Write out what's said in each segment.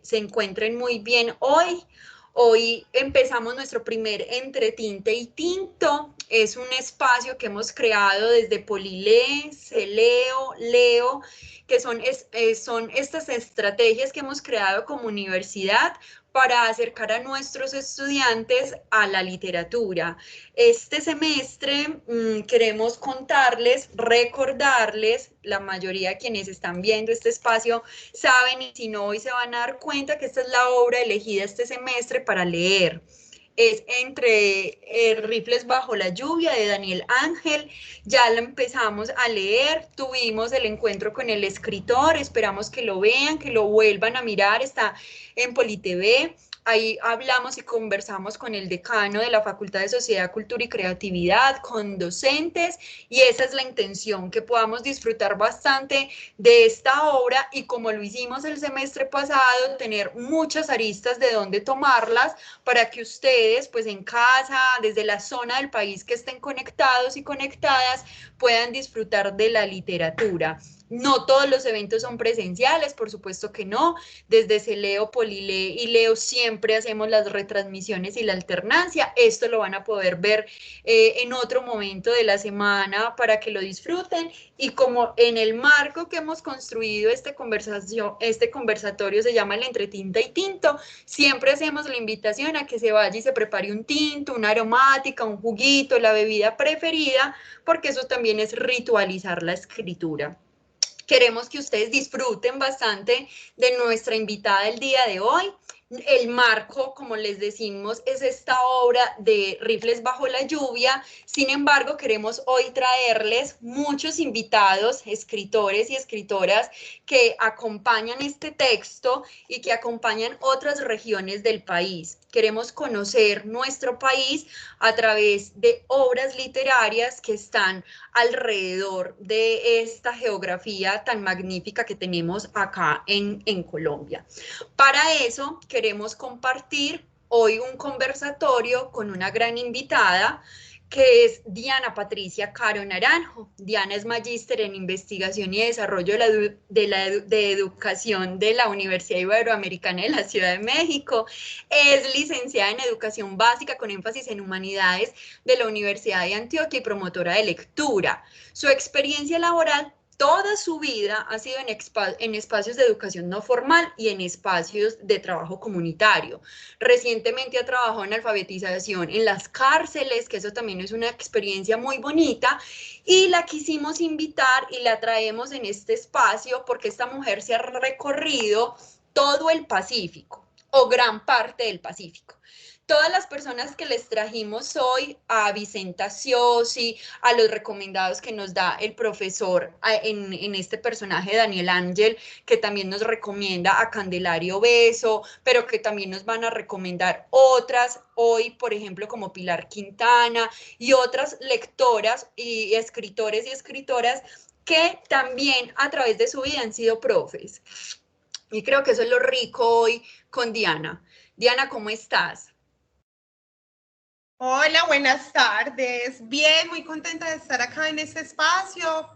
se encuentren muy bien hoy. Hoy empezamos nuestro primer Entre Tinte y Tinto. Es un espacio que hemos creado desde Polilé, Celeo, Leo, que son estas estrategias que hemos creado como universidad para acercar a nuestros estudiantes a la literatura. Este semestre queremos contarles, recordarles, la mayoría de quienes están viendo este espacio saben, y si no hoy se van a dar cuenta que esta es la obra elegida este semestre para leer. Es Entre Rifles bajo la lluvia de Daniel Ángel. Ya la empezamos a leer, tuvimos el encuentro con el escritor, esperamos que lo vean, que lo vuelvan a mirar, está en PoliTV. Ahí hablamos y conversamos con el decano de la Facultad de Sociedad, Cultura y Creatividad, con docentes, y esa es la intención, que podamos disfrutar bastante de esta obra y, como lo hicimos el semestre pasado, tener muchas aristas de dónde tomarlas para que ustedes, pues en casa, desde la zona del país que estén conectados y conectadas, puedan disfrutar de la literatura. No todos los eventos son presenciales, por supuesto que no. Desde Celeo, Polilé y Leo siempre hacemos las retransmisiones y la alternancia. Esto lo van a poder ver en otro momento de la semana para que lo disfruten. Y como en el marco que hemos construido este conversatorio se llama el Entre Tinta y Tinto, siempre hacemos la invitación a que se vaya y se prepare un tinto, una aromática, un juguito, la bebida preferida, porque eso también es ritualizar la escritura. Queremos que ustedes disfruten bastante de nuestra invitada el día de hoy. El marco, como les decimos, es esta obra de Rifles bajo la lluvia. Sin embargo, queremos hoy traerles muchos invitados, escritores y escritoras que acompañan este texto y que acompañan otras regiones del país. Queremos conocer nuestro país a través de obras literarias que están alrededor de esta geografía tan magnífica que tenemos acá en Colombia. Para eso queremos compartir hoy un conversatorio con una gran invitada que es Diana Patricia Caro Naranjo. Diana es magíster en investigación y desarrollo de educación de la Universidad Iberoamericana de la Ciudad de México. Es licenciada en educación básica con énfasis en humanidades de la Universidad de Antioquia y promotora de lectura. Su experiencia laboral toda su vida ha sido en espacios de educación no formal y en espacios de trabajo comunitario. Recientemente ha trabajado en alfabetización en las cárceles, que eso también es una experiencia muy bonita, y la quisimos invitar y la traemos en este espacio porque esta mujer se ha recorrido todo el Pacífico, o gran parte del Pacífico. Todas las personas que les trajimos hoy, a Vicenta Siosi, a los recomendados que nos da el profesor en este personaje Daniel Ángel, que también nos recomienda a Candelario Beso, pero que también nos van a recomendar otras hoy, por ejemplo, como Pilar Quintana y otras lectoras y escritores y escritoras que también a través de su vida han sido profes. Y creo que eso es lo rico hoy con Diana. Diana, ¿cómo estás? Hola, buenas tardes. Bien, muy contenta de estar acá en este espacio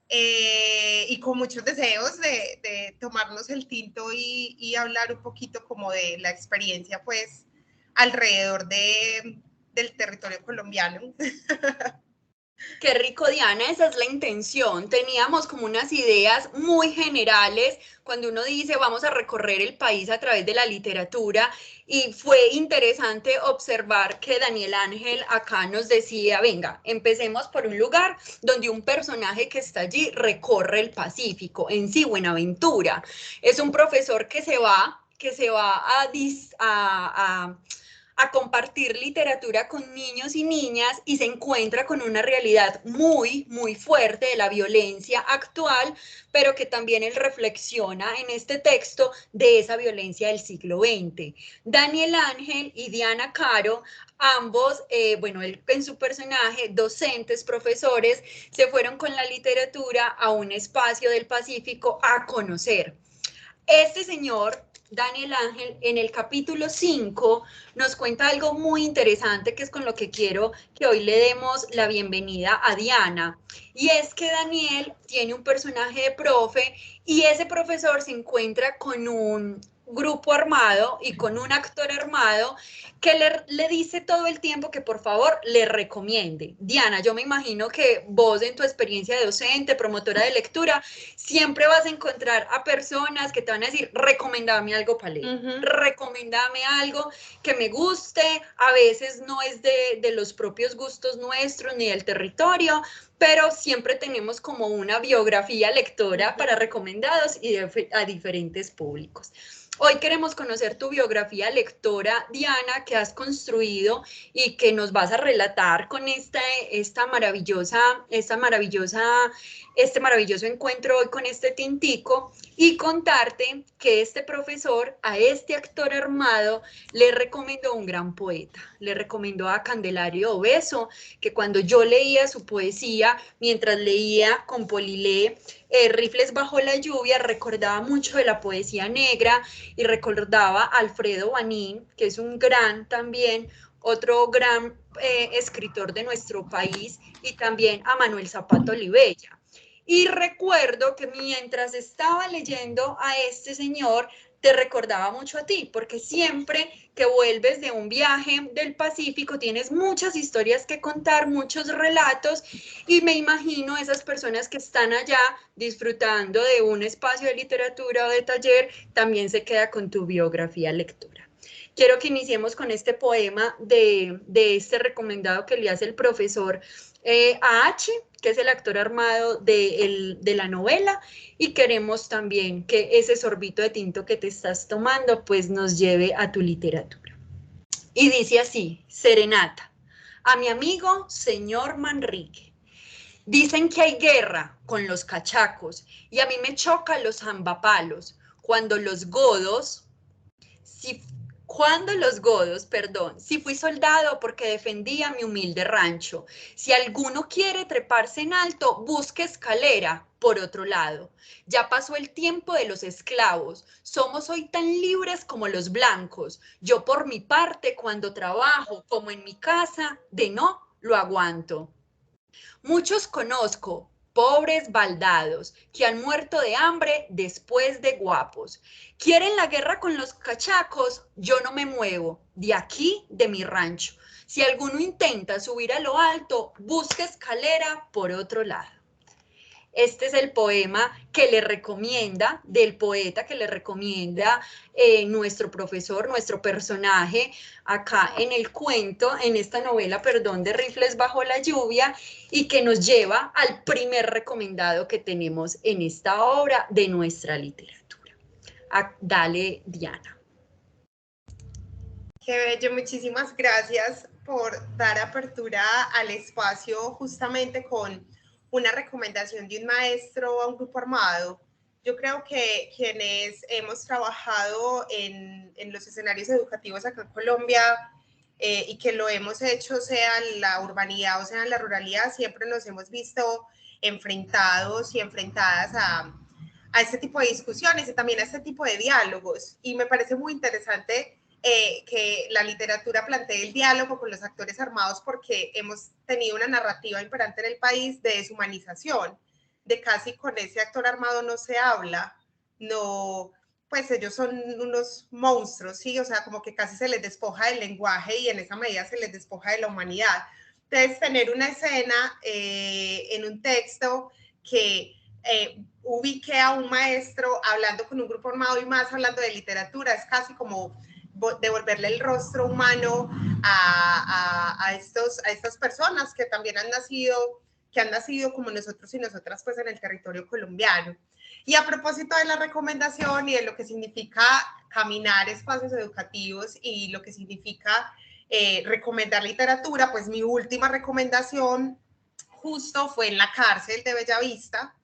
y con muchos deseos de tomarnos el tinto y hablar un poquito como de la experiencia, pues, alrededor del territorio colombiano. Qué rico, Diana, esa es la intención. Teníamos como unas ideas muy generales cuando uno dice vamos a recorrer el país a través de la literatura, y fue interesante observar que Daniel Ángel acá nos decía, venga, empecemos por un lugar donde un personaje que está allí recorre el Pacífico, en sí, Buenaventura. Es un profesor que se va a compartir literatura con niños y niñas y se encuentra con una realidad muy, muy fuerte de la violencia actual, pero que también él reflexiona en este texto de esa violencia del siglo XX. Daniel Ángel y Diana Caro, ambos, bueno, él en su personaje, docentes, profesores, se fueron con la literatura a un espacio del Pacífico a conocer. Este señor, Daniel Ángel, en el capítulo 5 nos cuenta algo muy interesante, que es con lo que quiero que hoy le demos la bienvenida a Diana. Y es que Daniel tiene un personaje de profe y ese profesor se encuentra con un grupo armado y con un actor armado que le dice todo el tiempo que por favor le recomiende. Diana, yo me imagino que vos en tu experiencia de docente, promotora de lectura, siempre vas a encontrar a personas que te van a decir, recomendame algo para leer, recomendame algo que me guste, a veces no es de los propios gustos nuestros ni del territorio, pero siempre tenemos como una biografía lectora para recomendados y a diferentes públicos. Hoy queremos conocer tu biografía lectora, Diana, que has construido y que nos vas a relatar con este maravilloso encuentro hoy con este tintico y contarte que este profesor a este actor armado le recomendó un gran poeta, le recomendó a Candelario Obeso, que cuando yo leía su poesía, mientras leía con Polilé, Rifles bajo la lluvia, recordaba mucho de la poesía negra y recordaba a Alfredo Banín, que es un gran también, otro gran escritor de nuestro país, y también a Manuel Zapata Olivella. Y recuerdo que mientras estaba leyendo a este señor, te recordaba mucho a ti, porque siempre que vuelves de un viaje del Pacífico tienes muchas historias que contar, muchos relatos, y me imagino esas personas que están allá disfrutando de un espacio de literatura o de taller, también se queda con tu biografía lectora. Quiero que iniciemos con este poema de este recomendado que le hace el profesor a H, que es el actor armado de la novela, y queremos también que ese sorbito de tinto que te estás tomando pues nos lleve a tu literatura. Y dice así, serenata, a mi amigo señor Manrique. Dicen que hay guerra con los cachacos y a mí me chocan los zambapalos cuando los godos, si fui soldado porque defendía mi humilde rancho. Si alguno quiere treparse en alto, busque escalera por otro lado. Ya pasó el tiempo de los esclavos. Somos hoy tan libres como los blancos. Yo por mi parte, cuando trabajo, como en mi casa, de no lo aguanto. Muchos conozco, pobres baldados, que han muerto de hambre después de guapos. Quieren la guerra con los cachacos, yo no me muevo de aquí, de mi rancho. Si alguno intenta subir a lo alto, busque escalera por otro lado. Este es el poema que le recomienda, del poeta que le recomienda nuestro profesor, nuestro personaje, acá en el cuento, en esta novela, perdón, de Rifles bajo la lluvia, y que nos lleva al primer recomendado que tenemos en esta obra de nuestra literatura. Dale, Diana. Qué bello, muchísimas gracias por dar apertura al espacio justamente con una recomendación de un maestro a un grupo armado. Yo creo que quienes hemos trabajado en los escenarios educativos acá en Colombia y que lo hemos hecho, sea en la urbanidad o sea en la ruralidad, siempre nos hemos visto enfrentados y enfrentadas a este tipo de discusiones y también a este tipo de diálogos. Y me parece muy interesante que la literatura plantee el diálogo con los actores armados porque hemos tenido una narrativa imperante en el país de deshumanización, de casi con ese actor armado no se habla, no, pues ellos son unos monstruos, ¿sí? O sea, como que casi se les despoja del lenguaje y en esa medida se les despoja de la humanidad. Entonces, tener una escena en un texto que ubique a un maestro hablando con un grupo armado y más hablando de literatura, es casi como devolverle el rostro humano a estas personas que también han nacido como nosotros y nosotras pues en el territorio colombiano. Y a propósito de la recomendación y de lo que significa caminar espacios educativos y lo que significa recomendar literatura, pues mi última recomendación justo fue en la cárcel de Bellavista.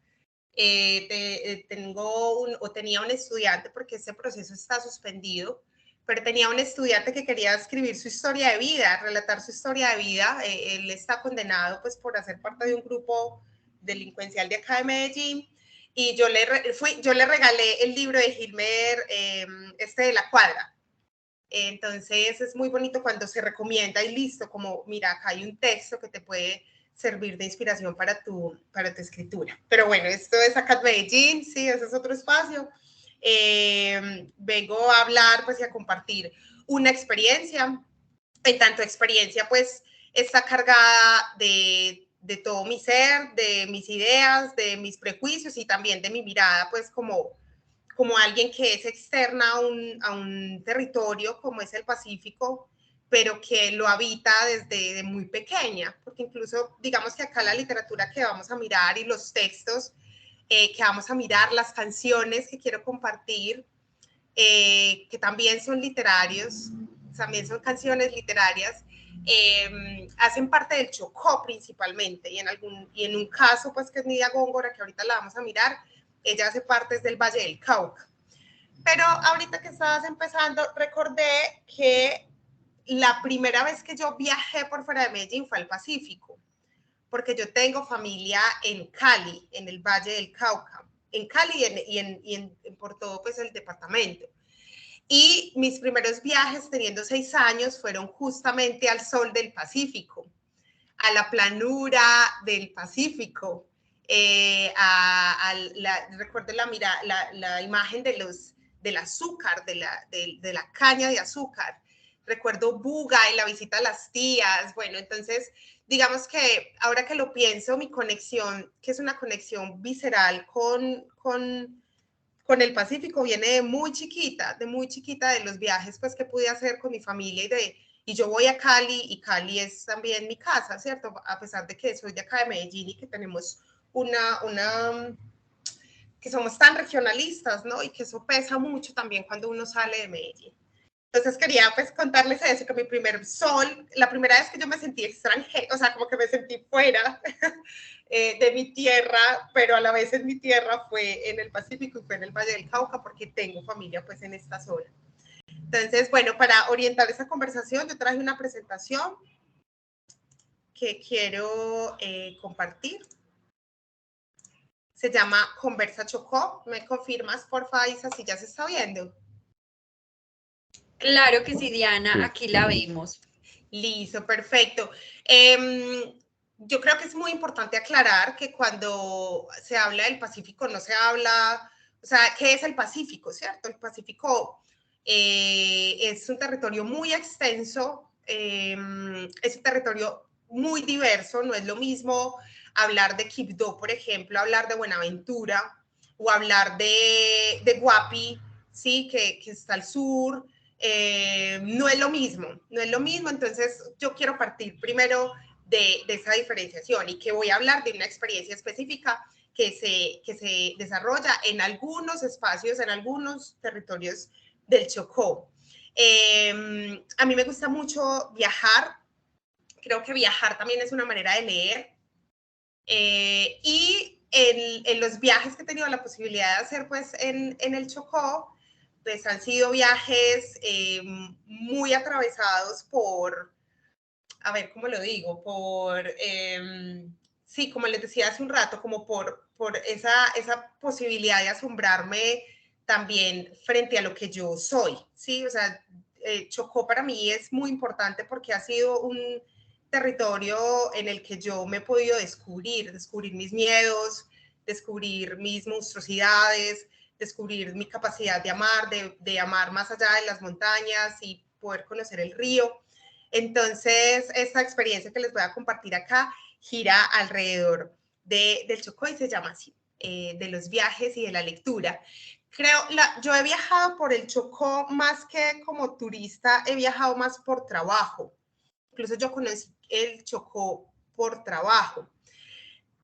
Tenía un estudiante, porque ese proceso está suspendido, pero tenía un estudiante que quería escribir su historia de vida, relatar su historia de vida. Él está condenado pues por hacer parte de un grupo delincuencial de acá de Medellín, y yo le regalé el libro de Gilmer, de La Cuadra. Entonces es muy bonito cuando se recomienda y listo, como mira, acá hay un texto que te puede servir de inspiración para tu escritura. Pero bueno, esto es acá en Medellín, sí, ese es otro espacio. vengo a hablar pues y a compartir una experiencia. En tanto experiencia pues está cargada de todo mi ser, de mis ideas, de mis prejuicios y también de mi mirada pues como alguien que es externa a un territorio como es el Pacífico, pero que lo habita desde muy pequeña, porque incluso digamos que acá la literatura que vamos a mirar y los textos que vamos a mirar, las canciones que quiero compartir, que también son literarios, también son canciones literarias, hacen parte del Chocó principalmente, y en un caso, pues que es Nidia Góngora, que ahorita la vamos a mirar, ella hace parte del Valle del Cauca. Pero ahorita que estabas empezando, recordé que la primera vez que yo viajé por fuera de Medellín fue al Pacífico, porque yo tengo familia en Cali, en el Valle del Cauca, en Cali por todo pues el departamento. Y mis primeros viajes, teniendo 6 años, fueron justamente al sol del Pacífico, a la planura del Pacífico. Recuerdo la imagen del azúcar, de la caña de azúcar. Recuerdo Buga y la visita a las tías. Bueno, entonces, digamos que ahora que lo pienso, mi conexión, que es una conexión visceral con el Pacífico, viene de muy chiquita, de los viajes pues que pude hacer con mi familia y yo voy a Cali y Cali es también mi casa, ¿cierto? A pesar de que soy de acá de Medellín y que tenemos que somos tan regionalistas, ¿no? Y que eso pesa mucho también cuando uno sale de Medellín. Entonces quería pues contarles eso, que mi primer sol, la primera vez que yo me sentí extranjera, o sea, como que me sentí fuera de mi tierra, pero a la vez en mi tierra fue en el Pacífico y fue en el Valle del Cauca porque tengo familia pues en esta zona. Entonces, bueno, para orientar esa conversación yo traje una presentación que quiero compartir. Se llama Conversa Chocó. ¿Me confirmas, porfa, Isa, si ya se está viendo? Claro que sí, Diana, aquí la vemos. Listo, perfecto. Yo creo que es muy importante aclarar que cuando se habla del Pacífico no se habla, o sea, ¿qué es el Pacífico, cierto? El Pacífico es un territorio muy extenso, es un territorio muy diverso, no es lo mismo hablar de Quibdó, por ejemplo, hablar de Buenaventura o hablar de Guapi, ¿sí? Que está al sur. No es lo mismo, entonces yo quiero partir primero de esa diferenciación y que voy a hablar de una experiencia específica que se desarrolla en algunos espacios, en algunos territorios del Chocó. A mí me gusta mucho viajar, creo que viajar también es una manera de leer y en los viajes que he tenido la posibilidad de hacer pues en el Chocó, pues han sido viajes muy atravesados por, a ver, ¿cómo lo digo? Sí, como les decía hace un rato, como por esa posibilidad de asombrarme también frente a lo que yo soy, ¿sí? O sea, Chocó para mí es muy importante porque ha sido un territorio en el que yo me he podido descubrir mis miedos, descubrir mis monstruosidades, descubrir mi capacidad de amar, de amar más allá de las montañas y poder conocer el río. Entonces, esta experiencia que les voy a compartir acá gira alrededor del Chocó y se llama así, de los viajes y de la lectura. Yo he viajado por el Chocó más que como turista, he viajado más por trabajo. Incluso yo conocí el Chocó por trabajo.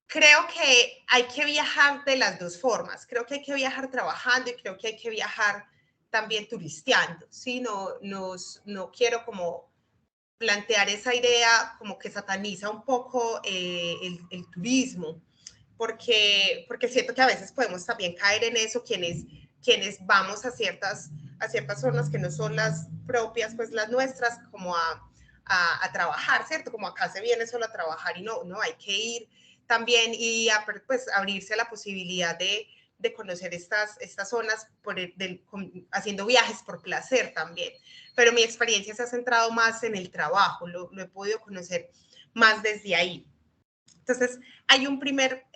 Creo que hay que viajar de las dos formas. Creo que hay que viajar trabajando y creo que hay que viajar también turisteando. ¿Sí? No quiero como plantear esa idea como que sataniza un poco el turismo, porque siento que a veces podemos también caer en eso quienes vamos a ciertas zonas que no son las propias, pues las nuestras, como a trabajar, ¿cierto? Como acá se viene solo a trabajar y no, hay que ir también y pues abrirse a la posibilidad de conocer estas zonas haciendo viajes por placer también. Pero mi experiencia se ha centrado más en el trabajo, lo he podido conocer más desde ahí. Entonces, hay un primer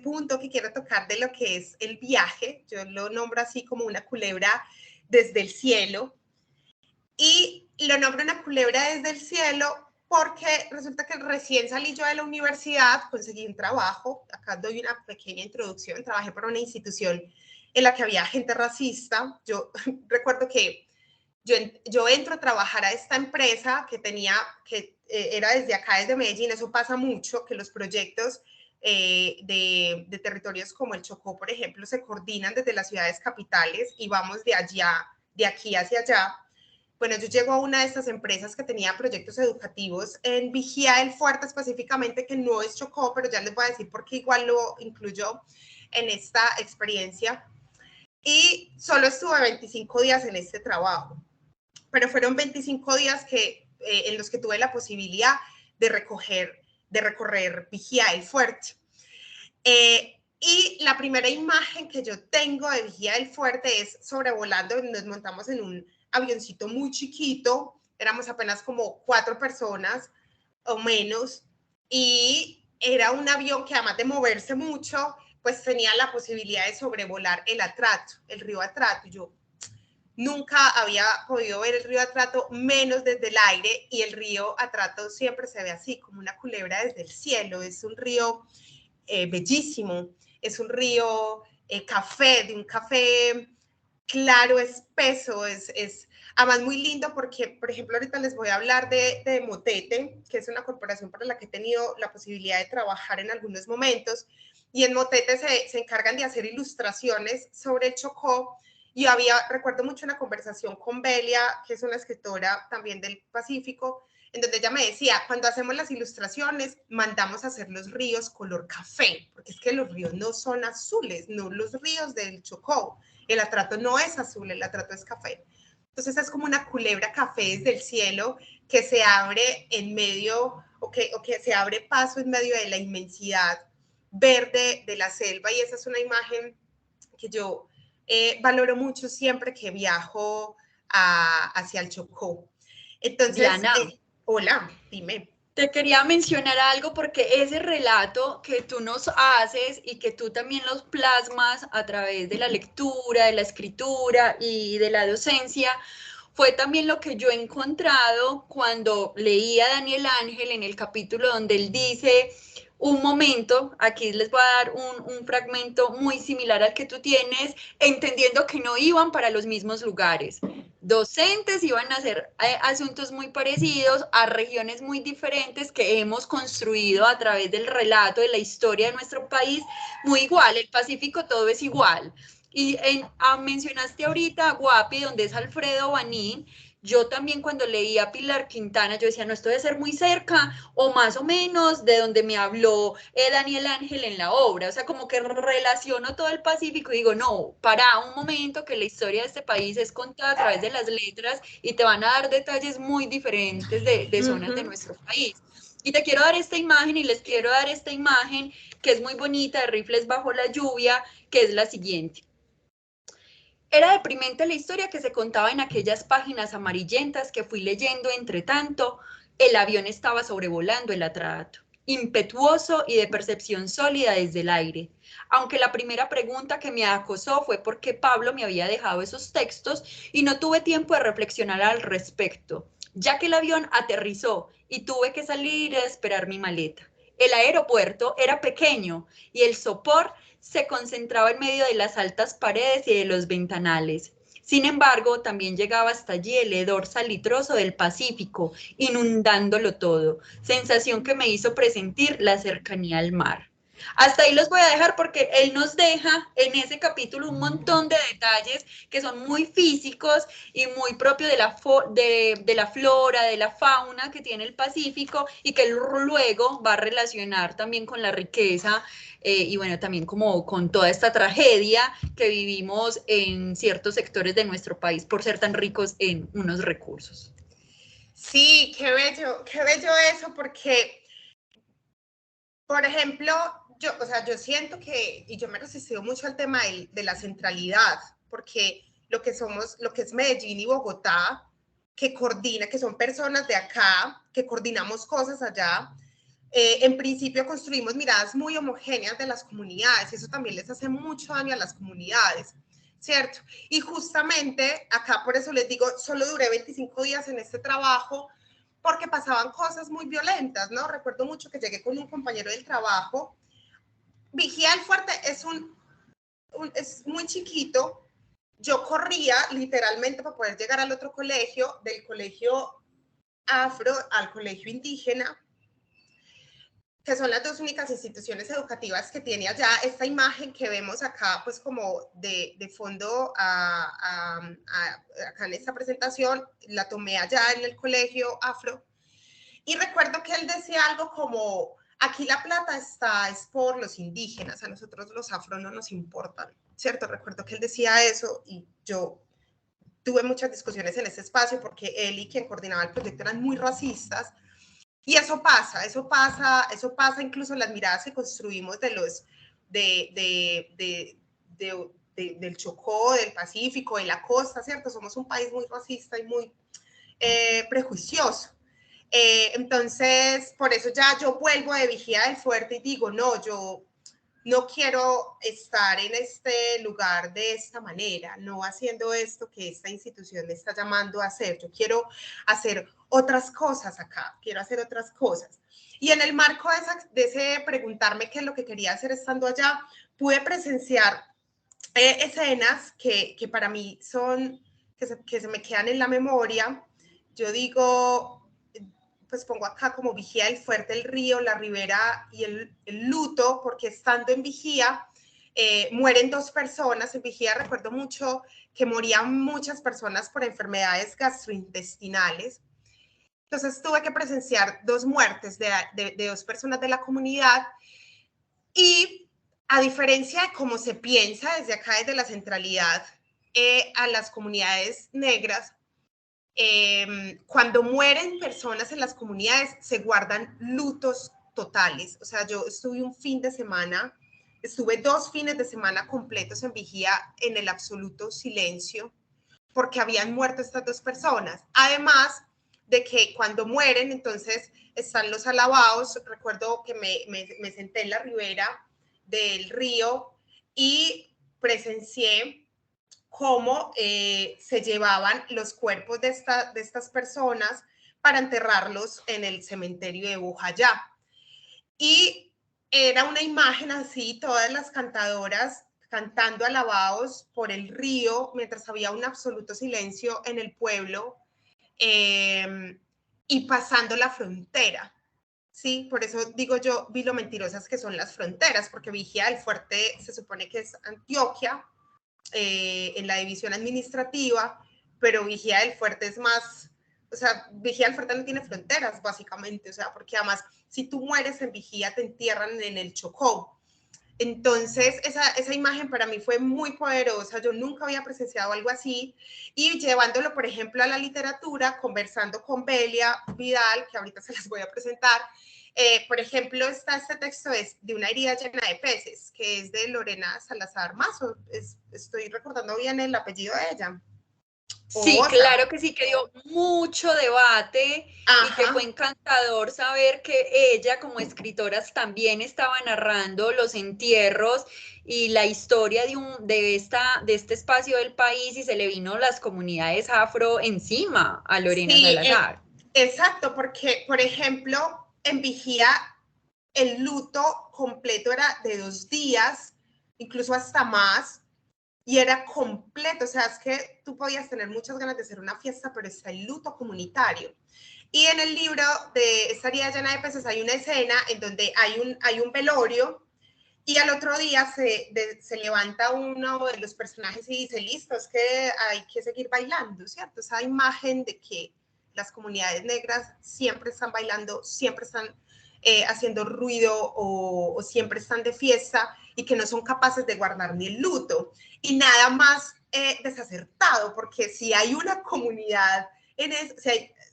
punto que quiero tocar de lo que es el viaje. Yo lo nombro así como una culebra desde el cielo. Y lo nombro una culebra desde el cielo porque resulta que recién salí yo de la universidad, conseguí un trabajo. Acá doy una pequeña introducción. Trabajé para una institución en la que había gente racista. Yo recuerdo que yo entro a trabajar a esta empresa que era desde acá, desde Medellín. Eso pasa mucho, que los proyectos de territorios como el Chocó, por ejemplo, se coordinan desde las ciudades capitales y vamos de aquí hacia allá. Bueno, yo llego a una de estas empresas que tenía proyectos educativos en Vigía del Fuerte específicamente, que no es Chocó, pero ya les voy a decir porque igual lo incluyo en esta experiencia. Y solo estuve 25 días en este trabajo, pero fueron 25 días en los que tuve la posibilidad de recorrer Vigía del Fuerte. Y la primera imagen que yo tengo de Vigía del Fuerte es sobrevolando. Nos montamos en un avioncito muy chiquito, éramos apenas como 4 personas o menos, y era un avión que además de moverse mucho, pues tenía la posibilidad de sobrevolar el Atrato, el río Atrato. Yo nunca había podido ver el río Atrato menos desde el aire, y el río Atrato siempre se ve así, como una culebra desde el cielo. Es un río bellísimo, es un río café, de un café claro, espeso, es además muy lindo porque, por ejemplo, ahorita les voy a hablar de Motete, que es una corporación para la que he tenido la posibilidad de trabajar en algunos momentos, y en Motete se encargan de hacer ilustraciones sobre el Chocó. Y recuerdo mucho una conversación con Belia, que es una escritora también del Pacífico, en donde ella me decía, cuando hacemos las ilustraciones, mandamos a hacer los ríos color café, porque es que los ríos no son azules, no los ríos del Chocó. El Atrato no es azul, el Atrato es café. Entonces es como una culebra café desde el cielo que se abre en medio, o que se abre paso en medio de la inmensidad verde de la selva, y esa es una imagen que yo valoro mucho siempre que viajo hacia el Chocó. Entonces, Diana, hola, dime. te quería mencionar algo porque ese relato que tú nos haces y que tú también los plasmas a través de la lectura, de la escritura y de la docencia, fue también lo que yo he encontrado cuando leí a Daniel Ángel en el capítulo donde él dice un momento, aquí les voy a dar un fragmento muy similar al que tú tienes, entendiendo que no iban para los mismos lugares. Docentes iban a hacer asuntos muy parecidos a regiones muy diferentes que hemos construido a través del relato de la historia de nuestro país, muy igual, el Pacífico todo es igual. Y mencionaste ahorita Guapi, donde es Alfredo Banín. Yo también cuando leía Pilar Quintana, yo decía, no, esto debe ser muy cerca o más o menos de donde me habló Daniel Ángel en la obra. O sea, como que relaciono todo el Pacífico y digo, no, para un momento que la historia de este país es contada a través de las letras y te van a dar detalles muy diferentes de zonas de nuestro país. Y te quiero dar esta imagen y les quiero dar esta imagen que es muy bonita de Rifles bajo la lluvia, que es la siguiente. Era deprimente la historia que se contaba en aquellas páginas amarillentas que fui leyendo. Entre tanto, el avión estaba sobrevolando el Atrato, impetuoso y de percepción sólida desde el aire. Aunque la primera pregunta que me acosó fue por qué Pablo me había dejado esos textos y no tuve tiempo de reflexionar al respecto, ya que el avión aterrizó y tuve que salir a esperar mi maleta. El aeropuerto era pequeño y el sopor se concentraba en medio de las altas paredes y de los ventanales. Sin embargo, también llegaba hasta allí el hedor salitroso del Pacífico, inundándolo todo, sensación que me hizo presentir la cercanía al mar. Hasta ahí los voy a dejar porque él nos deja en ese capítulo un montón de detalles que son muy físicos y muy propios de la flora, de la fauna que tiene el Pacífico y que él luego va a relacionar también con la riqueza y bueno, también como con toda esta tragedia que vivimos en ciertos sectores de nuestro país por ser tan ricos en unos recursos. Sí, qué bello eso, porque, por ejemplo, yo siento que, y yo me he resistido mucho al tema de la centralidad, porque lo que es Medellín y Bogotá, que son personas de acá, que coordinamos cosas allá, En principio construimos miradas muy homogéneas de las comunidades y eso también les hace mucho daño a las comunidades, ¿cierto? Y justamente acá por eso les digo, solo duré 25 días en este trabajo porque pasaban cosas muy violentas, ¿no? Recuerdo mucho que llegué con un compañero del trabajo. Vigía del Fuerte es muy chiquito. Yo corría literalmente para poder llegar al otro colegio, del colegio afro al colegio indígena, que son las dos únicas instituciones educativas que tiene allá. Esta imagen que vemos acá, pues como de fondo acá en esta presentación, la tomé allá en el colegio afro. Y recuerdo que él decía algo como, aquí la plata es por los indígenas, a nosotros los afro no nos importan, ¿cierto? Recuerdo que él decía eso y yo tuve muchas discusiones en ese espacio porque él y quien coordinaba el proyecto eran muy racistas. Y eso pasa incluso en las miradas que construimos de los, del Chocó, del Pacífico, de la costa, ¿cierto? Somos un país muy racista y muy prejuicioso. Entonces, por eso ya yo vuelvo de Vigía del Fuerte y digo, no, yo no quiero estar en este lugar de esta manera, no haciendo esto que esta institución me está llamando a hacer. Yo quiero hacer otras cosas acá, quiero hacer otras cosas. Y en el marco de ese preguntarme qué es lo que quería hacer estando allá, pude presenciar escenas que para mí son, que se me quedan en la memoria. Yo digo, pues pongo acá como Vigía del Fuerte, el río, la ribera y el luto, porque estando en Vigía, mueren 2 personas. En Vigía recuerdo mucho que morían muchas personas por enfermedades gastrointestinales. Entonces tuve que presenciar 2 muertes de 2 personas de la comunidad y a diferencia de cómo se piensa desde acá, desde la centralidad, a las comunidades negras, cuando mueren personas en las comunidades se guardan lutos totales. O sea, yo estuve 2 fines de semana completos en Vigía en el absoluto silencio porque habían muerto estas 2 personas. Además de que cuando mueren, entonces están los alabados. Recuerdo que me senté en la ribera del río y presencié cómo se llevaban los cuerpos de estas personas para enterrarlos en el cementerio de Bujayá. Y era una imagen así, todas las cantadoras cantando alabados por el río, mientras había un absoluto silencio en el pueblo y pasando la frontera. Sí, por eso digo yo, vi lo mentirosas que son las fronteras, porque Vigía del Fuerte se supone que es Antioquia, en la división administrativa, pero Vigía del Fuerte es más, o sea, Vigía del Fuerte no tiene fronteras, básicamente, o sea, porque además, si tú mueres en Vigía, te entierran en el Chocó. Entonces, esa imagen para mí fue muy poderosa, yo nunca había presenciado algo así, y llevándolo, por ejemplo, a la literatura, conversando con Belia Vidal, que ahorita se las voy a presentar. Por ejemplo, está este texto de Una herida llena de peces, que es de Lorena Salazar Mazo. Estoy recordando bien el apellido de ella. Sí, claro que sí, que dio mucho debate y que fue Ajá. encantador saber que ella como escritora también estaba narrando los entierros y la historia de este espacio del país y se le vino las comunidades afro encima a Lorena Sí, Salazar. exacto, porque, por ejemplo, en Vigía el luto completo era de 2 días, incluso hasta más, y era completo, o sea, es que tú podías tener muchas ganas de hacer una fiesta, pero está el luto comunitario. Y en el libro de Esta herida llena de peces hay una escena en donde hay un velorio y al otro día se levanta uno de los personajes y dice, listo, es que hay que seguir bailando, ¿cierto? Esa imagen de que las comunidades negras siempre están bailando, siempre están haciendo ruido o siempre están de fiesta y que no son capaces de guardar ni el luto. Y nada más desacertado, porque si hay una comunidad,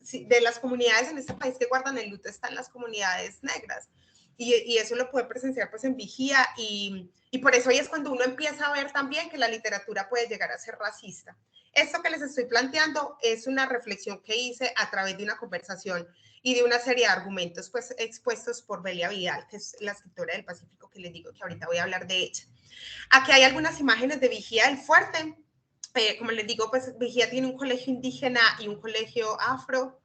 si de las comunidades en este país que guardan el luto, están las comunidades negras. y eso lo puede presenciar pues en Vigía y por eso ahí es cuando uno empieza a ver también que la literatura puede llegar a ser racista. Esto que les estoy planteando es una reflexión que hice a través de una conversación y de una serie de argumentos pues expuestos por Belia Vidal, que es la escritora del Pacífico, que les digo que ahorita voy a hablar de ella. Aquí hay algunas imágenes de Vigía del Fuerte. Como les digo, pues Vigía tiene un colegio indígena y un colegio afro,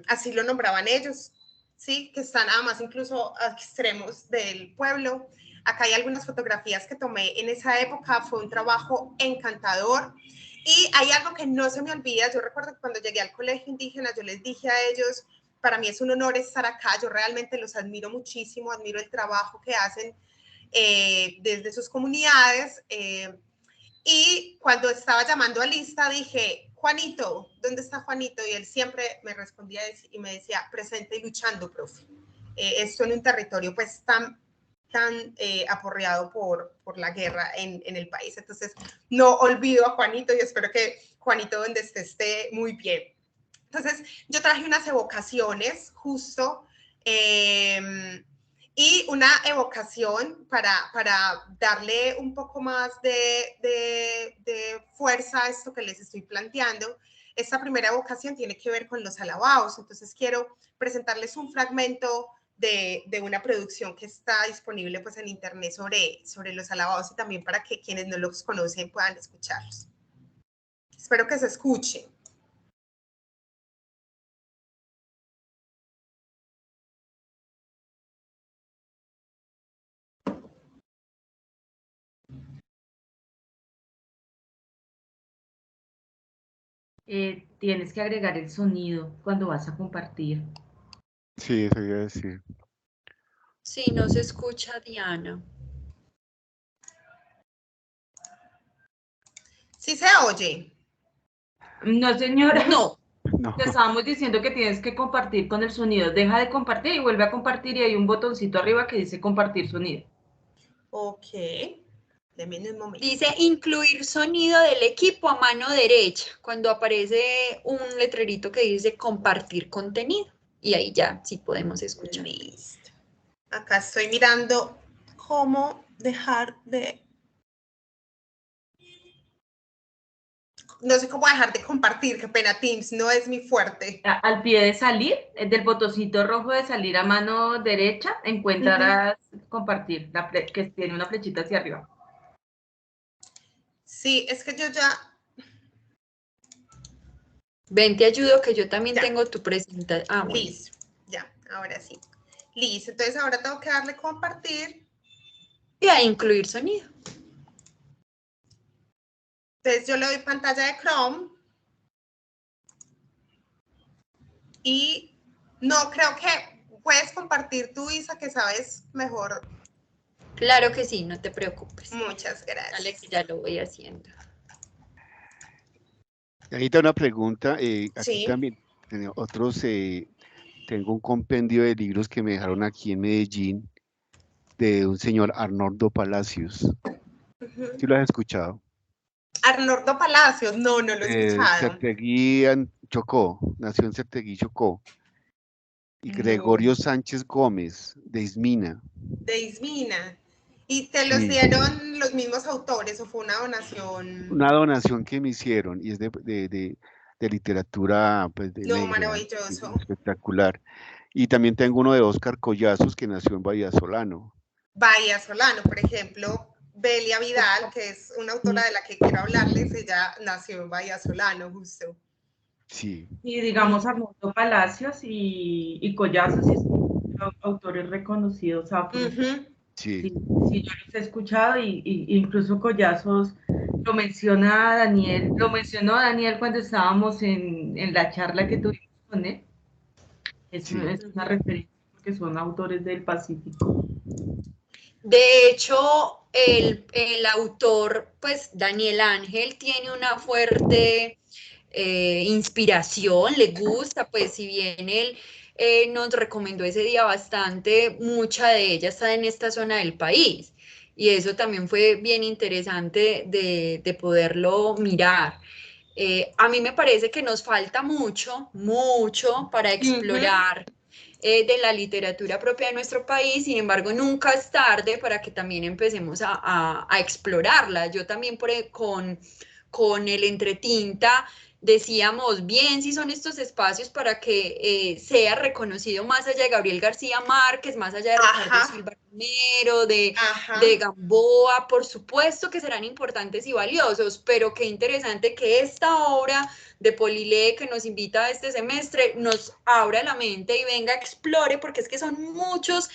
así lo nombraban ellos, ¿sí? Que están además incluso a extremos del pueblo. Acá hay algunas fotografías que tomé en esa época, fue un trabajo encantador. Y hay algo que no se me olvida, yo recuerdo que cuando llegué al colegio indígena, yo les dije a ellos, para mí es un honor estar acá, yo realmente los admiro muchísimo, admiro el trabajo que hacen desde sus comunidades. Y cuando estaba llamando a lista dije, Juanito, ¿dónde está Juanito? Y él siempre me respondía y me decía, presente y luchando, profe. Esto en un territorio pues tan aporreado por la guerra en el país. Entonces, no olvido a Juanito y espero que Juanito donde esté muy bien. Entonces, yo traje unas evocaciones justo y una evocación para darle un poco más de fuerza a esto que les estoy planteando. Esta primera evocación tiene que ver con los alabados, entonces quiero presentarles un fragmento de una producción que está disponible pues en internet sobre los alabados y también para que quienes no los conocen puedan escucharlos. Espero que se escuche. Tienes que agregar el sonido cuando vas a compartir. Sí, eso iba a decir. Sí, no se escucha, Diana. ¿Sí se oye? No, señora. No. No. Te estábamos diciendo que tienes que compartir con el sonido. Deja de compartir y vuelve a compartir y hay un botoncito arriba que dice compartir sonido. Ok. Deme un momento. Dice incluir sonido del equipo a mano derecha, cuando aparece un letrerito que dice compartir contenido. Y ahí ya sí podemos escuchar. Listo. Acá estoy mirando cómo dejar de... No sé cómo dejar de compartir, qué pena, Teams, no es mi fuerte. Al pie de salir, del botoncito rojo de salir a mano derecha, encontrarás compartir, que tiene una flechita hacia arriba. Sí, es que yo ya... Ven, te ayudo que yo también Ya. tengo tu presentación. Ah, bueno. Listo, ya, ahora sí. Listo, entonces ahora tengo que darle compartir. Y a incluir sonido. Entonces yo le doy pantalla de Chrome. Y no, creo que puedes compartir tú, Isa, que sabes mejor. Claro que sí, no te preocupes. Muchas gracias. Dale, que ya lo voy haciendo. Ahorita una pregunta. Aquí Sí. también otros, tengo un compendio de libros que me dejaron aquí en Medellín de un señor Arnoldo Palacios. ¿Sí lo has escuchado? Arnoldo Palacios, no lo he escuchado. Certegui, Chocó, nació en Certegui, Chocó. Y Gregorio Sánchez Gómez, de Ismina. De Ismina. ¿Y te los Sí. dieron los mismos autores o fue una donación? Una donación que me hicieron y es de literatura pues, de No, negra, maravilloso. espectacular. Y también tengo uno de Óscar Collazos que nació en Vallasolano. Vallasolano, por ejemplo, Belia Vidal, que es una autora de la que quiero hablarles, ella nació en Vallasolano, justo. Sí. Y digamos Arnoldo Palacios y Collazos, sí son autores reconocidos afro. Sí. Sí, yo los he escuchado y incluso Collazos lo mencionó Daniel cuando estábamos en la charla que tuvimos con él. Es una referencia porque son autores del Pacífico. De hecho, el autor, pues Daniel Ángel, tiene una fuerte inspiración, le gusta, pues si bien él nos recomendó ese día bastante, mucha de ella está en esta zona del país. Y eso también fue bien interesante de poderlo mirar. A mí me parece que nos falta mucho, mucho para explorar de la literatura propia de nuestro país. Sin embargo, nunca es tarde para que también empecemos a explorarla. Yo también con el Entretinta decíamos, bien, si son estos espacios para que sea reconocido más allá de Gabriel García Márquez, más allá de Ricardo Ajá, Silva Romero, ajá. de Gamboa, por supuesto que serán importantes y valiosos, pero qué interesante que esta obra de Polilé que nos invita a este semestre nos abra la mente y venga, explore, porque es que son muchos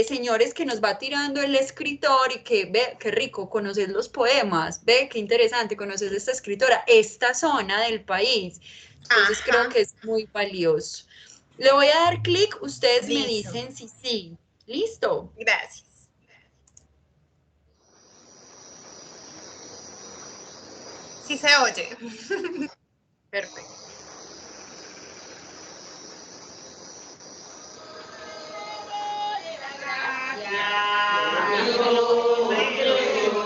señores que nos va tirando el escritor y que ve, qué rico, conocer los poemas, ve, qué interesante, conocer esta escritora, esta zona del país. Entonces creo Ajá, que es muy valioso. Le voy a dar clic, ustedes me listo, dicen si sí. ¿Listo? gracias. Sí se oye. Perfecto.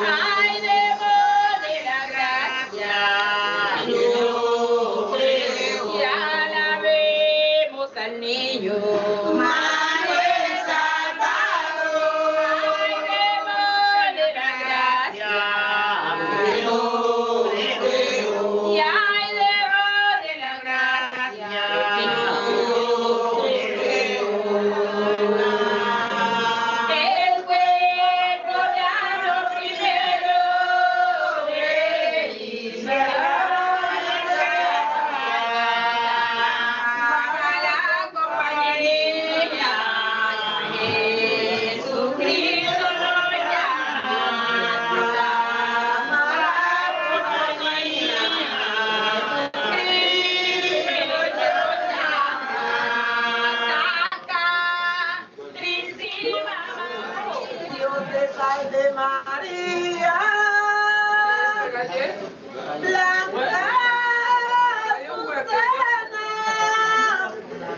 Ay, de la gracia, y alabemos al niño. Manuel Salvador. Ay, de la gracia, y ay, de la gracia. El cuerpo ya lo primero de Israel. Para la compañía, Jesucristo nos llama. Para la compañía, Jesucristo nos llama. Saca, tristísima Dios te salve María, blanca, Susana,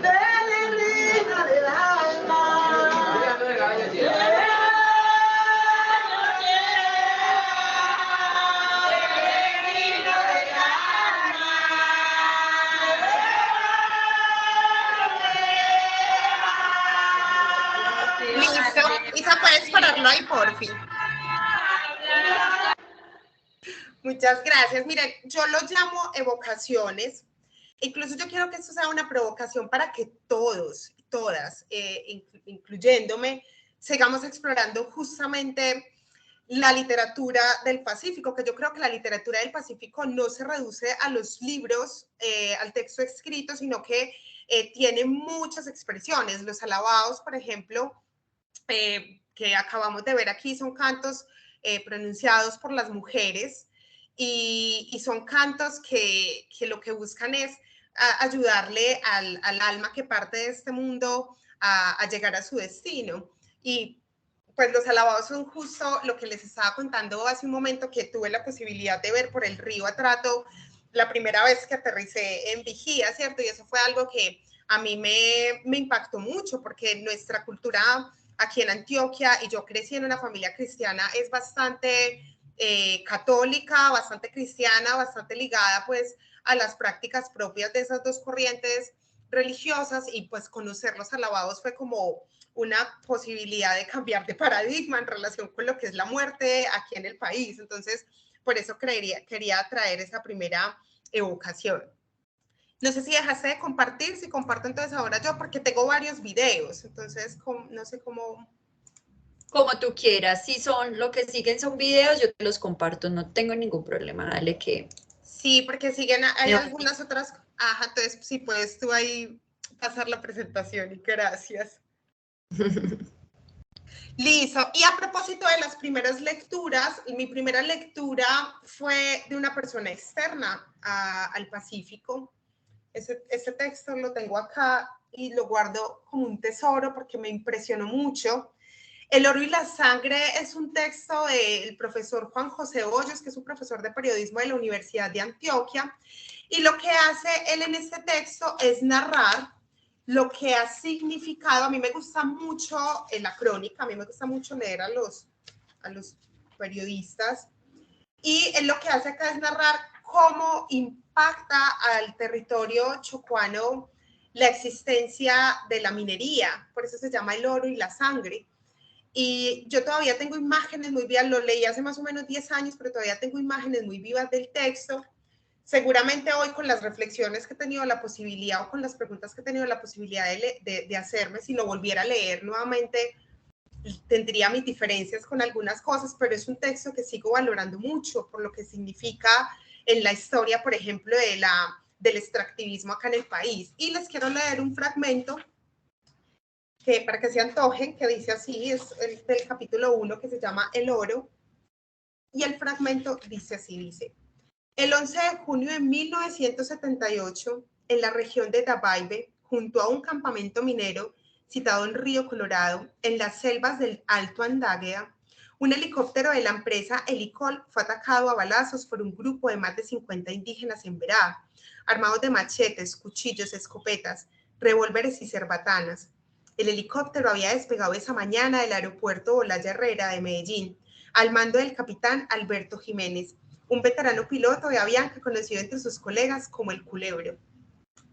peregrina del alma. Peregrina del alma. Listo. Isa, ¿puedes pararlo ahí, por fin? Muchas gracias. Miren, yo lo llamo evocaciones. Incluso yo quiero que esto sea una provocación para que todos, todas, incluyéndome, sigamos explorando justamente la literatura del Pacífico, que yo creo que la literatura del Pacífico no se reduce a los libros, al texto escrito, sino que tiene muchas expresiones. Los alabados, por ejemplo, que acabamos de ver aquí, son cantos pronunciados por las mujeres y son cantos que lo que buscan es ayudarle al alma que parte de este mundo a llegar a su destino. Y pues los alabados son justo lo que les estaba contando hace un momento, que tuve la posibilidad de ver por el río Atrato la primera vez que aterricé en Vigía, ¿cierto? Y eso fue algo que a mí me impactó mucho, porque nuestra cultura aquí en Antioquia, y yo crecí en una familia cristiana, es bastante católica, bastante cristiana, bastante ligada pues a las prácticas propias de esas dos corrientes religiosas, y pues conocer los alabados fue como una posibilidad de cambiar de paradigma en relación con lo que es la muerte aquí en el país. Entonces, por eso quería traer esa primera evocación. No sé si dejaste de compartir, si comparto entonces ahora yo, porque tengo varios videos, entonces no sé cómo... Como tú quieras, si son lo que siguen son videos, yo te los comparto, no tengo ningún problema, dale que... Sí, porque siguen, hay algunas otras... Ajá, entonces sí puedes tú ahí pasar la presentación, y gracias. Listo. Y a propósito de las primeras lecturas, mi primera lectura fue de una persona externa al Pacífico. Ese texto lo tengo acá y lo guardo como un tesoro porque me impresionó mucho. El oro y la sangre es un texto del profesor Juan José Hoyos, que es un profesor de periodismo de la Universidad de Antioquia. Y lo que hace él en este texto es narrar lo que ha significado. A mí me gusta mucho la crónica, a mí me gusta mucho leer a los periodistas, y él lo que hace acá es narrar cómo impacta al territorio chocuano la existencia de la minería, por eso se llama el oro y la sangre. Y yo todavía tengo imágenes muy vivas, lo leí hace más o menos 10 años, pero todavía tengo imágenes muy vivas del texto. Seguramente hoy con las reflexiones que he tenido la posibilidad o con las preguntas que he tenido la posibilidad de hacerme, si lo volviera a leer nuevamente, tendría mis diferencias con algunas cosas, pero es un texto que sigo valorando mucho por lo que significa en la historia, por ejemplo, del extractivismo acá en el país. Y les quiero leer un fragmento que, para que se antojen, que dice así, es del capítulo 1 que se llama El oro, y el fragmento dice así, dice: el 11 de junio de 1978, en la región de Dabaibe, junto a un campamento minero situado en Río Colorado, en las selvas del Alto Andágueda, un helicóptero de la empresa Helicol fue atacado a balazos por un grupo de más de 50 indígenas en Verá, armados de machetes, cuchillos, escopetas, revólveres y cerbatanas. El helicóptero había despegado esa mañana del aeropuerto Olaya Herrera de Medellín, al mando del capitán Alberto Jiménez, un veterano piloto de Avianca conocido entre sus colegas como el Culebro,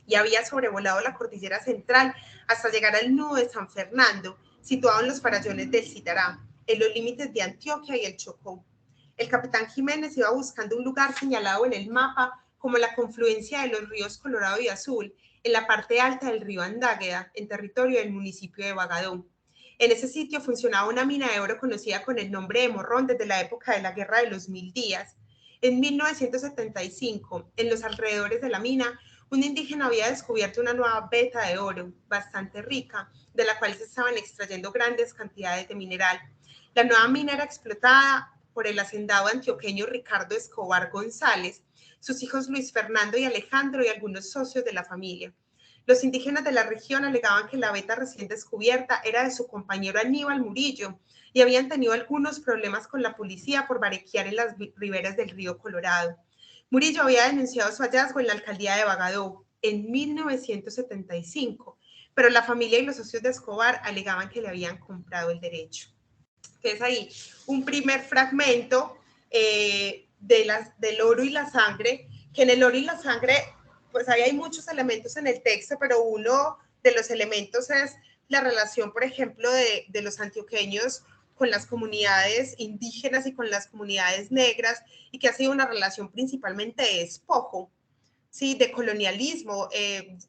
y había sobrevolado la cordillera central hasta llegar al nudo de San Fernando, situado en los farallones del Citará, en los límites de Antioquia y el Chocó. El capitán Jiménez iba buscando un lugar señalado en el mapa como la confluencia de los ríos Colorado y Azul, en la parte alta del río Andágueda, en territorio del municipio de Bagadó. En ese sitio funcionaba una mina de oro conocida con el nombre de Morrón desde la época de la Guerra de los 1000 días. En 1975, en los alrededores de la mina, un indígena había descubierto una nueva veta de oro, bastante rica, de la cual se estaban extrayendo grandes cantidades de mineral. La nueva mina era explotada por el hacendado antioqueño Ricardo Escobar González, sus hijos Luis Fernando y Alejandro y algunos socios de la familia. Los indígenas de la región alegaban que la veta recién descubierta era de su compañero Aníbal Murillo y habían tenido algunos problemas con la policía por barequear en las riberas del río Colorado. Murillo había denunciado su hallazgo en la alcaldía de Bagadó en 1975, pero la familia y los socios de Escobar alegaban que le habían comprado el derecho. Entonces ahí un primer fragmento del oro y la sangre, que en el oro y la sangre, pues ahí hay muchos elementos en el texto, pero uno de los elementos es la relación, por ejemplo, de los antioqueños con las comunidades indígenas y con las comunidades negras, y que ha sido una relación principalmente de despojo, ¿sí? De colonialismo.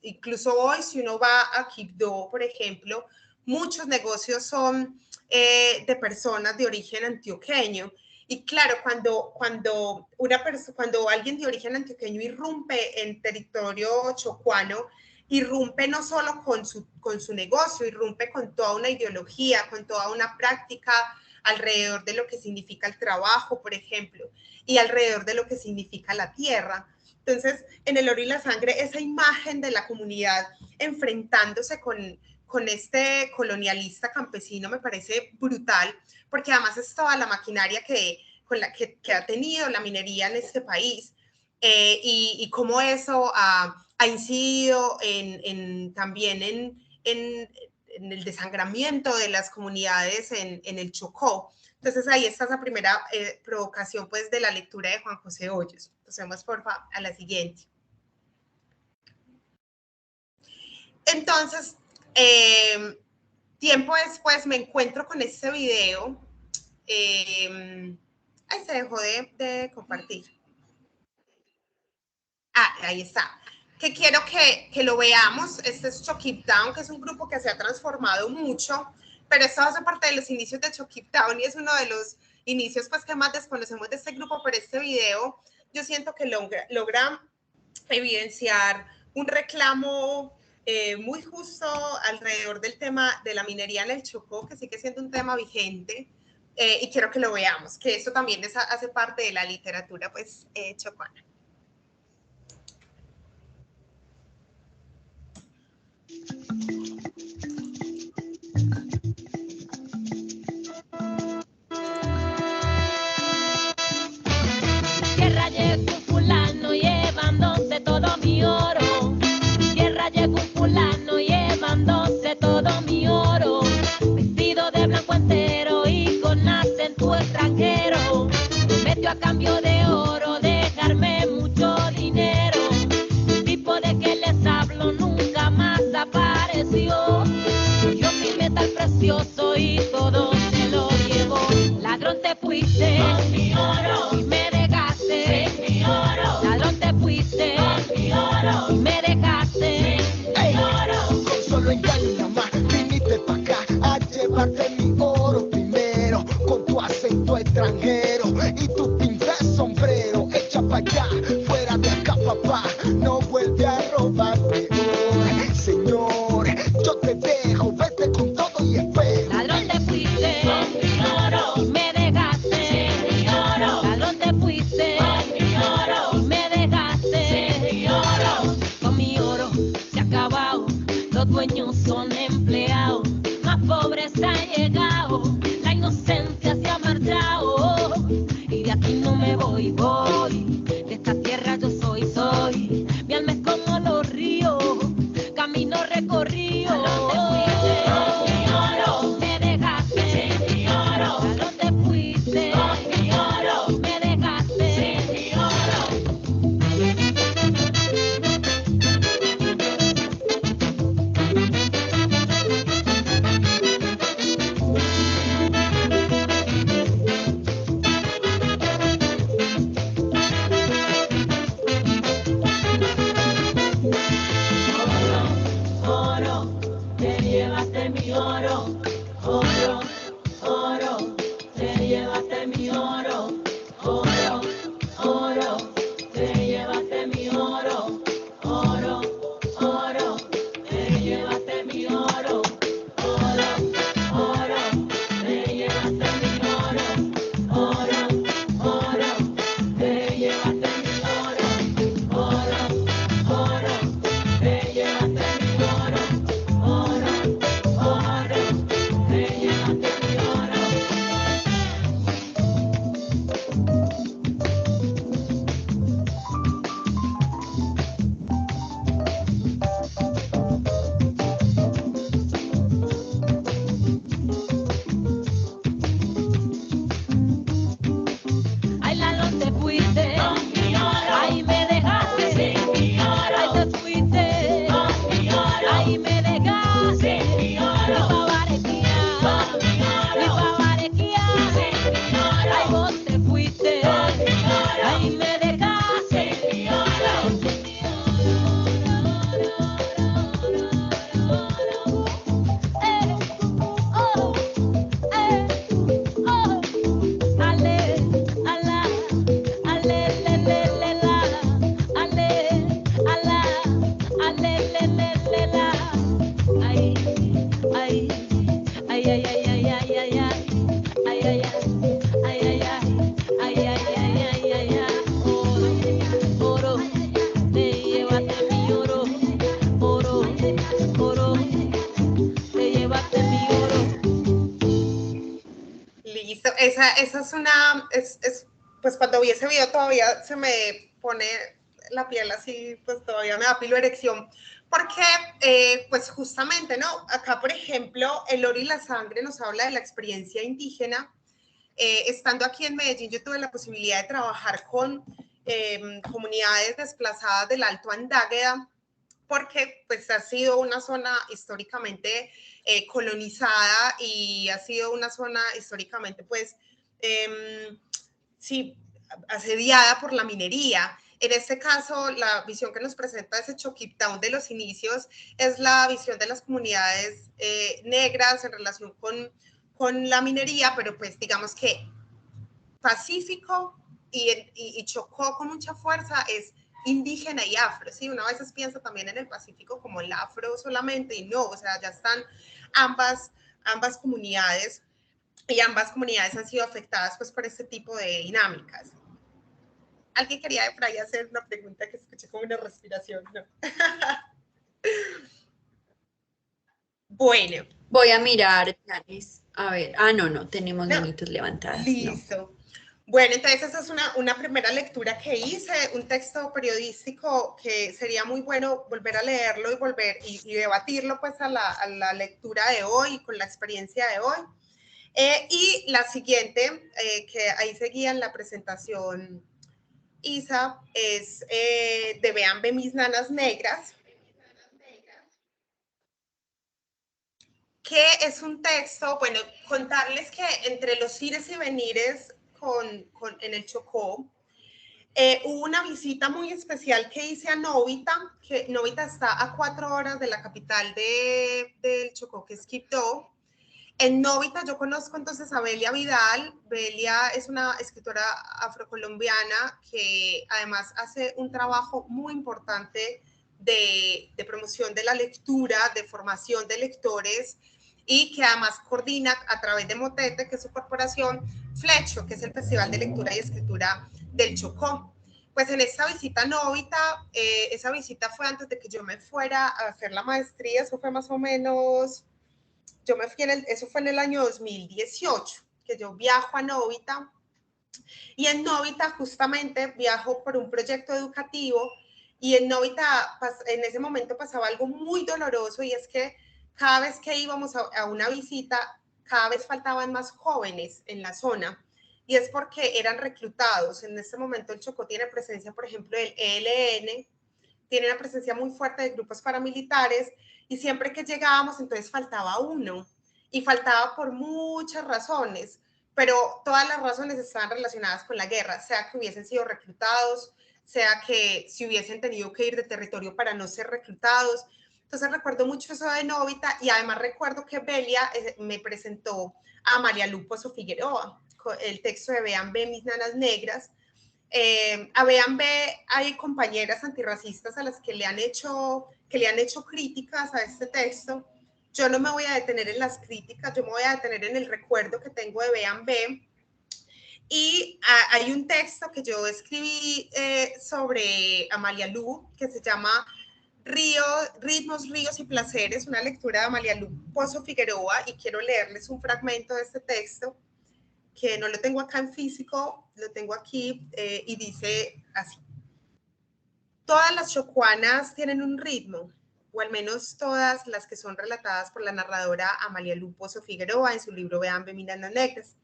Incluso hoy, si uno va a Quibdó, por ejemplo, muchos negocios son de personas de origen antioqueño. Y claro, cuando alguien de origen antioqueño irrumpe en territorio chocuano, irrumpe no solo con su negocio, irrumpe con toda una ideología, con toda una práctica alrededor de lo que significa el trabajo, por ejemplo, y alrededor de lo que significa la tierra. Entonces, en el oro y la sangre, esa imagen de la comunidad enfrentándose con este colonialista campesino me parece brutal, porque además es toda la maquinaria que ha tenido la minería en este país, y cómo eso ha incidido también en el desangramiento de las comunidades en el Chocó. Entonces ahí está esa primera provocación, pues, de la lectura de Juan José Hoyos. Pasemos porfa a la siguiente. Entonces, tiempo después me encuentro con este video. Ahí se dejó de compartir. Ahí está. Que quiero que lo veamos. Este es Chokip Town, que es un grupo que se ha transformado mucho, pero esto hace parte de los inicios de Chokip Town y es uno de los inicios, pues, que más desconocemos de este grupo. Pero este video yo siento que logra evidenciar un reclamo muy justo alrededor del tema de la minería en el Chocó, que sigue siendo un tema vigente, y quiero que lo veamos, que esto también hace parte de la literatura, pues, chocuana. Tierra llegó un fulano llevándose todo mi oro. Tierra llegó un fulano llevándose todo mi oro. Vestido de blanco entero y con acento extranjero. Prometió a cambio de oro dejarme mucho dinero. Tipo de que les hablo nunca más fuiste, con mi oro, y me dejaste, sin mi oro. Ladrón te fuiste, con mi oro, y me dejaste, sin mi oro. Con solo engaño y nada más viniste pa' acá a llevarte mi oro primero, con tu acento extranjero y tu tinte sombrero. Echa pa' allá, fuera de acá, papá, no vuelve a robarme hoy. Señor, yo te dejo, vete con todo y espero. Ladrón te fuiste, con mi oro, y me dejaste, sin mi oro. Ladrón te fuiste, con mi oro, y me dejaste, sin mi oro. Con mi oro se ha acabado, los dueños son empleados, más pobres han llegado, la inocencia se ha marchado, y de aquí no me voy, de esta tierra yo soy, mi alma es como los ríos, camino recorrido. Ladrón te fuiste, con mi oro, me dejaste, sin mi oro. Ladrón te fuiste, con mi oro, me dejaste, sin mi oro. Oro, te llevaste mi oro, oro, oro, te llevaste mi oro, oro, oro, te llevaste mi oro, oro, oro, te llevaste mi oro, oro, oro, te llevaste mi oro, oro, oro, te llevaste mi oro, oro, oro, te llevaste mi oro, oro, oro, te llevaste mi oro. Ay, ladrón te fuiste, con mi oro, ahí me dejaste, sin mi oro, ay te fuiste, con mi oro, ahí me dejaste, sin mi oro, mi pavarequía, con mi oro, mi pavarequía, sin mi oro, ay vos te fuiste, con mi oro, ahí me dejaste, sin mi oro, sin mi oro, oh. Ale, ala, ale, le, le, la, ale, ala, ale, le, la. Ay, ay, ay, ay, ay, ay, ay, ay, ay, ay, ay, ay, ay, ay, ay, ay, ay, ay, oro, te llevaste mi oro, oro, oro, te llevaste mi oro. Listo, esa es una, pues cuando vi ese video todavía se me pone la piel así, pues todavía me da piloerección, porque pues justamente, ¿no? Acá, por ejemplo, El oro y la sangre nos habla de la experiencia indígena. Estando aquí en Medellín, yo tuve la posibilidad de trabajar con comunidades desplazadas del Alto Andágueda, porque pues ha sido una zona históricamente colonizada y ha sido una zona históricamente pues sí, asediada por la minería. En este caso, la visión que nos presenta ese Choquip Town de los inicios es la visión de las comunidades negras en relación con la minería, pero pues digamos que Pacífico y Chocó con mucha fuerza es indígena y afro, ¿sí? Una veces piensa también en el Pacífico como el afro solamente y no, o sea, ya están ambas comunidades y ambas comunidades han sido afectadas pues por este tipo de dinámicas. Alguien quería por ahí hacer una pregunta que escuché como una respiración, ¿no? Bueno. Voy a mirar, Janice. A ver, no, tenemos manitos levantadas. Listo. No. Bueno, entonces esa es una primera lectura que hice, un texto periodístico que sería muy bueno volver a leerlo y debatirlo pues a la lectura de hoy, con la experiencia de hoy. Y la siguiente, que ahí seguía en la presentación Isa, es de Vean Ve Mis Nanas Negras, que es un texto, bueno, contarles que entre los ires y venires en el Chocó. Hubo una visita muy especial que hice a Novita, que Novita está a 4 horas de la capital del Chocó, que es Quibdó. En Novita yo conozco entonces a Belia Vidal. Belia es una escritora afrocolombiana que además hace un trabajo muy importante de promoción de la lectura, de formación de lectores, y que además coordina a través de Motete, que es su corporación, Flecho, que es el Festival de Lectura y Escritura del Chocó. Pues en esta visita a Novita, esa visita fue antes de que yo me fuera a hacer la maestría, eso fue más o menos, yo me fui eso fue en el año 2018, que yo viajo a Novita, y en Novita justamente viajo por un proyecto educativo, y en Novita en ese momento pasaba algo muy doloroso, y es que cada vez que íbamos a una visita, cada vez faltaban más jóvenes en la zona, y es porque eran reclutados. En este momento el Chocó tiene presencia, por ejemplo, del ELN, tiene una presencia muy fuerte de grupos paramilitares, y siempre que llegábamos, entonces faltaba uno, y faltaba por muchas razones, pero todas las razones estaban relacionadas con la guerra, sea que hubiesen sido reclutados, sea que si hubiesen tenido que ir de territorio para no ser reclutados. Entonces recuerdo mucho eso de Novita, y además recuerdo que Belia me presentó a María Lu Pozo Figueroa, el texto de Vean Ve Mis Nanas Negras. A Vean Ve hay compañeras antirracistas a las que le han hecho críticas a este texto. Yo no me voy a detener en las críticas, yo me voy a detener en el recuerdo que tengo de Vean Ve. Y hay un texto que yo escribí sobre Amalia Lu, que se llama Ritmos, Ríos y Placeres, una lectura de Amalia Lu Pozo Figueroa, y quiero leerles un fragmento de este texto, que no lo tengo acá en físico, lo tengo aquí, y dice así: todas las chocuanas tienen un ritmo, o al menos todas las que son relatadas por la narradora Amalia Lu Pozo Figueroa en su libro Vean Ve Mis Nanas Negras.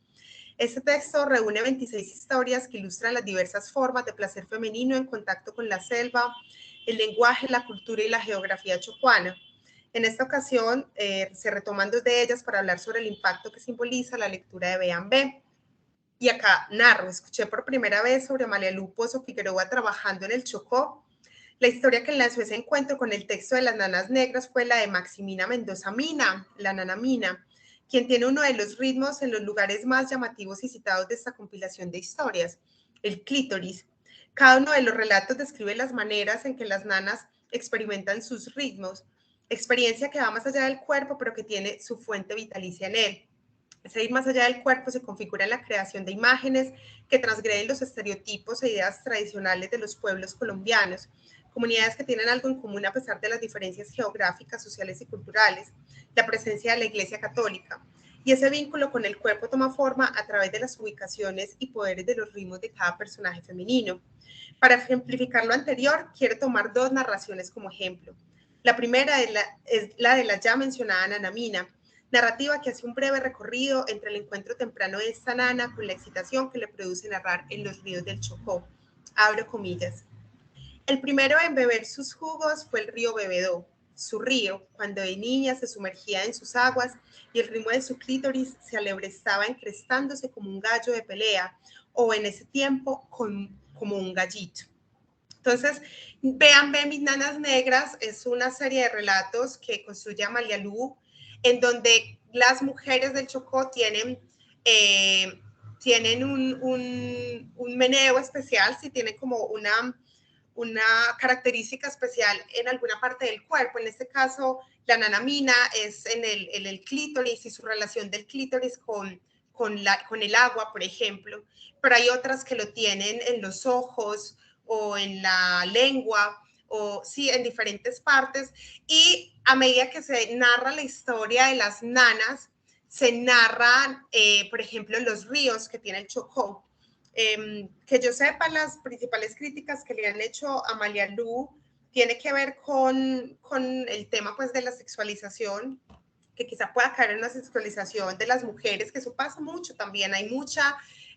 Este texto reúne 26 historias que ilustran las diversas formas de placer femenino en contacto con la selva, el lenguaje, la cultura y la geografía chocuana. En esta ocasión se retoman 2 de ellas para hablar sobre el impacto que simboliza la lectura de Vean Ve. Y acá narro, escuché por primera vez sobre Amalia Lu Pozo Figueroa trabajando en el Chocó. La historia que enlazó ese encuentro con el texto de las Nanas Negras fue la de Maximina Mendoza Mina, la Nana Mina, quien tiene uno de los ritmos en los lugares más llamativos y citados de esta compilación de historias, el clítoris. Cada uno de los relatos describe las maneras en que las nanas experimentan sus ritmos, experiencia que va más allá del cuerpo, pero que tiene su fuente vitalicia en él. Ese ir más allá del cuerpo se configura en la creación de imágenes que transgreden los estereotipos e ideas tradicionales de los pueblos colombianos, comunidades que tienen algo en común a pesar de las diferencias geográficas, sociales y culturales, la presencia de la Iglesia Católica. Y ese vínculo con el cuerpo toma forma a través de las ubicaciones y poderes de los ritmos de cada personaje femenino. Para ejemplificar lo anterior, quiero tomar 2 narraciones como ejemplo. La primera es la de la ya mencionada Nana Mina, narrativa que hace un breve recorrido entre el encuentro temprano de esta nana con la excitación que le produce narrar en los ríos del Chocó. Abro comillas. El primero en beber sus jugos fue el río Bebedó, su río, cuando de niña se sumergía en sus aguas y el ritmo de su clítoris se alebrestaba encrestándose como un gallo de pelea, o en ese tiempo como un gallito. Entonces, Vean Ve Mis Nanas Negras es una serie de relatos que construye Amalia Lu, en donde las mujeres del Chocó tienen un meneo especial, si tienen como una característica especial en alguna parte del cuerpo. En este caso, la Nana Mina es en el clítoris y su relación del clítoris con el agua, por ejemplo, pero hay otras que lo tienen en los ojos o en la lengua, o sí, en diferentes partes, y a medida que se narra la historia de las nanas, se narran, por ejemplo, los ríos que tiene el Chocó. Que yo sepa, las principales críticas que le han hecho a Amalia Lu tiene que ver con el tema pues de la sexualización, que quizá pueda caer en una sexualización de las mujeres, que eso pasa mucho también,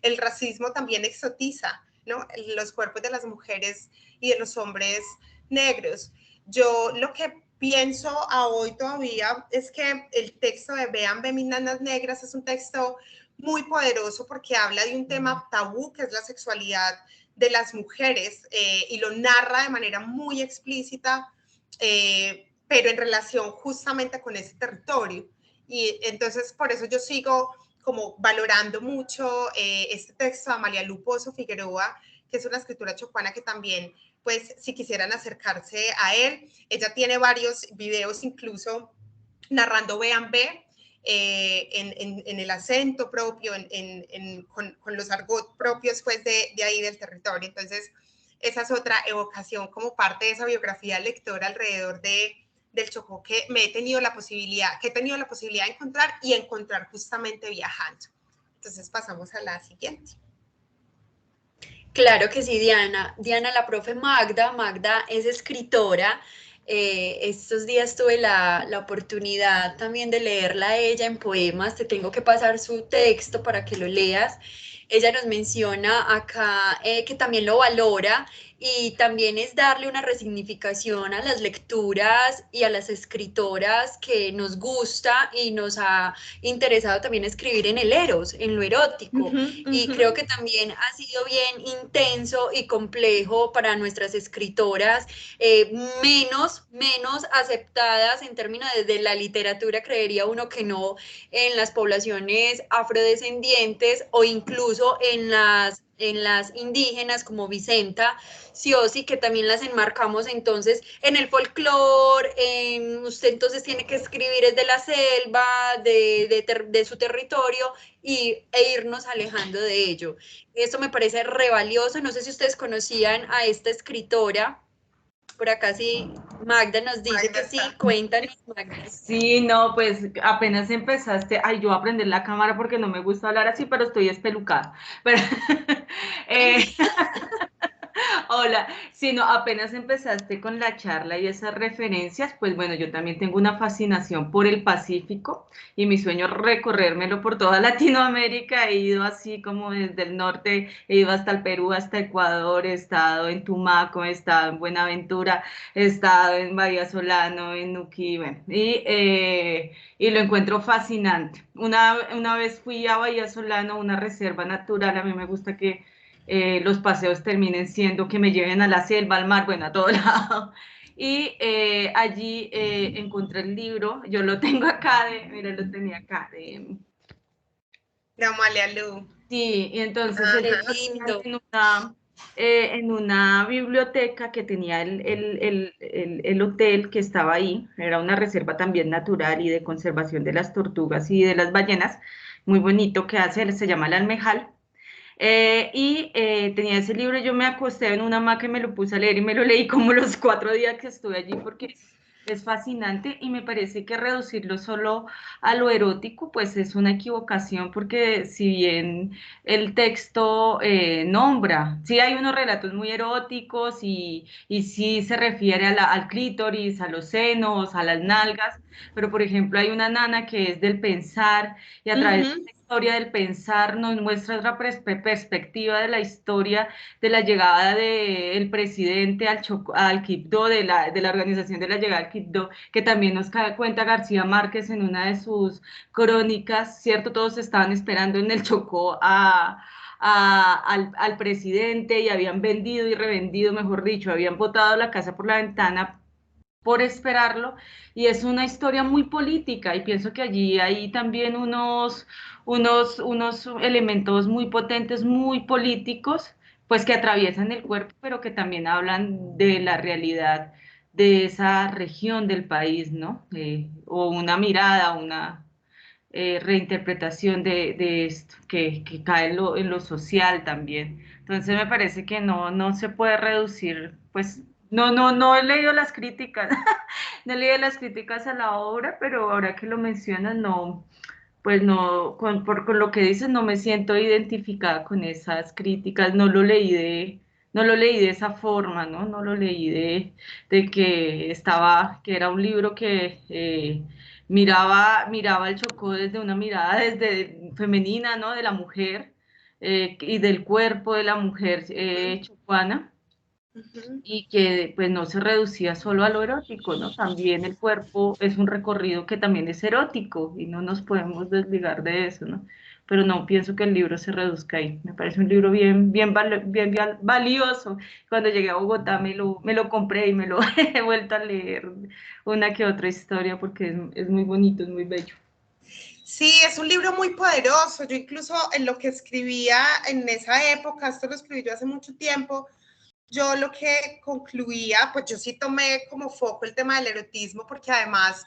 el racismo también exotiza, ¿no?, los cuerpos de las mujeres y de los hombres negros. Yo lo que pienso a hoy todavía es que el texto de Vean Ve Mis Nanas Negras es un texto muy poderoso porque habla de un tema tabú que es la sexualidad de las mujeres y lo narra de manera muy explícita, pero en relación justamente con ese territorio. Y entonces por eso yo sigo como valorando mucho este texto de Amalia Luposo Figueroa, que es una escritora chocuana que también, pues, si quisieran acercarse a él, ella tiene varios videos incluso narrando B&B, en el acento propio, con los argot propios pues de ahí del territorio. Entonces, esa es otra evocación como parte de esa biografía lectora alrededor del Chocó que he tenido la posibilidad de encontrar justamente viajando. Entonces pasamos a la siguiente. Claro que sí, Diana. Diana, la profe Magda es escritora. Estos días tuve la oportunidad también de leerla a ella en poemas. Te tengo que pasar su texto para que lo leas. Ella nos menciona acá que también lo valora y también es darle una resignificación a las lecturas y a las escritoras que nos gusta y nos ha interesado también escribir en el eros, en lo erótico. Y creo que también ha sido bien intenso y complejo para nuestras escritoras, menos aceptadas en términos de la literatura, creería uno que no, en las poblaciones afrodescendientes o incluso en las indígenas como Vicenta Ciosi, que también las enmarcamos entonces en el folclore, usted entonces tiene que escribir desde la selva, de su territorio e irnos alejando de ello. Esto me parece re valioso. No sé si ustedes conocían a esta escritora. Por acá sí, Magda nos dice que sí, cuéntanos, Magda. Sí, no, pues apenas empezaste, ay, yo voy a prender la cámara porque no me gusta hablar así, pero estoy espelucada. Pero, hola, si no, apenas empezaste con la charla y esas referencias, pues bueno, yo también tengo una fascinación por el Pacífico y mi sueño es recorrérmelo por toda Latinoamérica. He ido así como desde el norte, he ido hasta el Perú, hasta Ecuador, he estado en Tumaco, he estado en Buenaventura, he estado en Bahía Solano, en Nuquí, bueno, y lo encuentro fascinante. Una vez fui a Bahía Solano, una reserva natural, a mí me gusta que los paseos terminen siendo que me lleven a la selva, al mar, bueno, a todo lado. Y allí encontré el libro, yo lo tengo acá, mira, lo tenía acá. De Amalia Lu. Sí, y entonces lindo. en una biblioteca que tenía el hotel que estaba ahí, era una reserva también natural y de conservación de las tortugas y de las ballenas, muy bonito que hace, se llama El Almejal. Tenía ese libro, yo me acosté en una hamaca y me lo puse a leer y me lo leí como los 4 días que estuve allí porque es fascinante y me parece que reducirlo solo a lo erótico pues es una equivocación porque si bien el texto nombra, sí hay unos relatos muy eróticos y sí se refiere al clítoris, a los senos, a las nalgas, pero por ejemplo hay una nana que es del pensar y a través de la historia del pensar nos muestra otra perspectiva de la historia de la llegada del presidente al Quibdó, de la organización de la llegada al Quibdó, que también nos cuenta García Márquez en una de sus crónicas, ¿cierto? Todos estaban esperando en el Chocó al presidente y habían vendido y revendido, mejor dicho, habían botado la casa por la ventana por esperarlo, y es una historia muy política y pienso que allí hay también unos elementos muy potentes, muy políticos, pues que atraviesan el cuerpo, pero que también hablan de la realidad de esa región del país, ¿no? O una mirada, una reinterpretación de esto, que cae en lo social también. Entonces me parece que no se puede reducir, pues no he leído las críticas, no he leído las críticas a la obra, pero ahora que lo mencionas, no, pues no, con lo que dices, no me siento identificada con esas críticas, no lo leí de esa forma, ¿no? No lo leí de que era un libro que miraba el Chocó desde una mirada desde femenina, ¿no? De la mujer y del cuerpo de la mujer chocuana y que pues no se reducía solo a lo erótico, ¿no? También el cuerpo es un recorrido que también es erótico y no nos podemos desligar de eso, ¿no? pero no pienso que el libro se reduzca ahí. Me parece un libro bien valioso. Cuando llegué a Bogotá me lo compré y me lo he vuelto a leer una que otra historia porque es muy bonito, es muy bello. Sí, es un libro muy poderoso. Yo incluso en lo que escribía en esa época, esto lo escribí yo hace mucho tiempo, yo lo que concluía, pues yo sí tomé como foco el tema del erotismo, porque además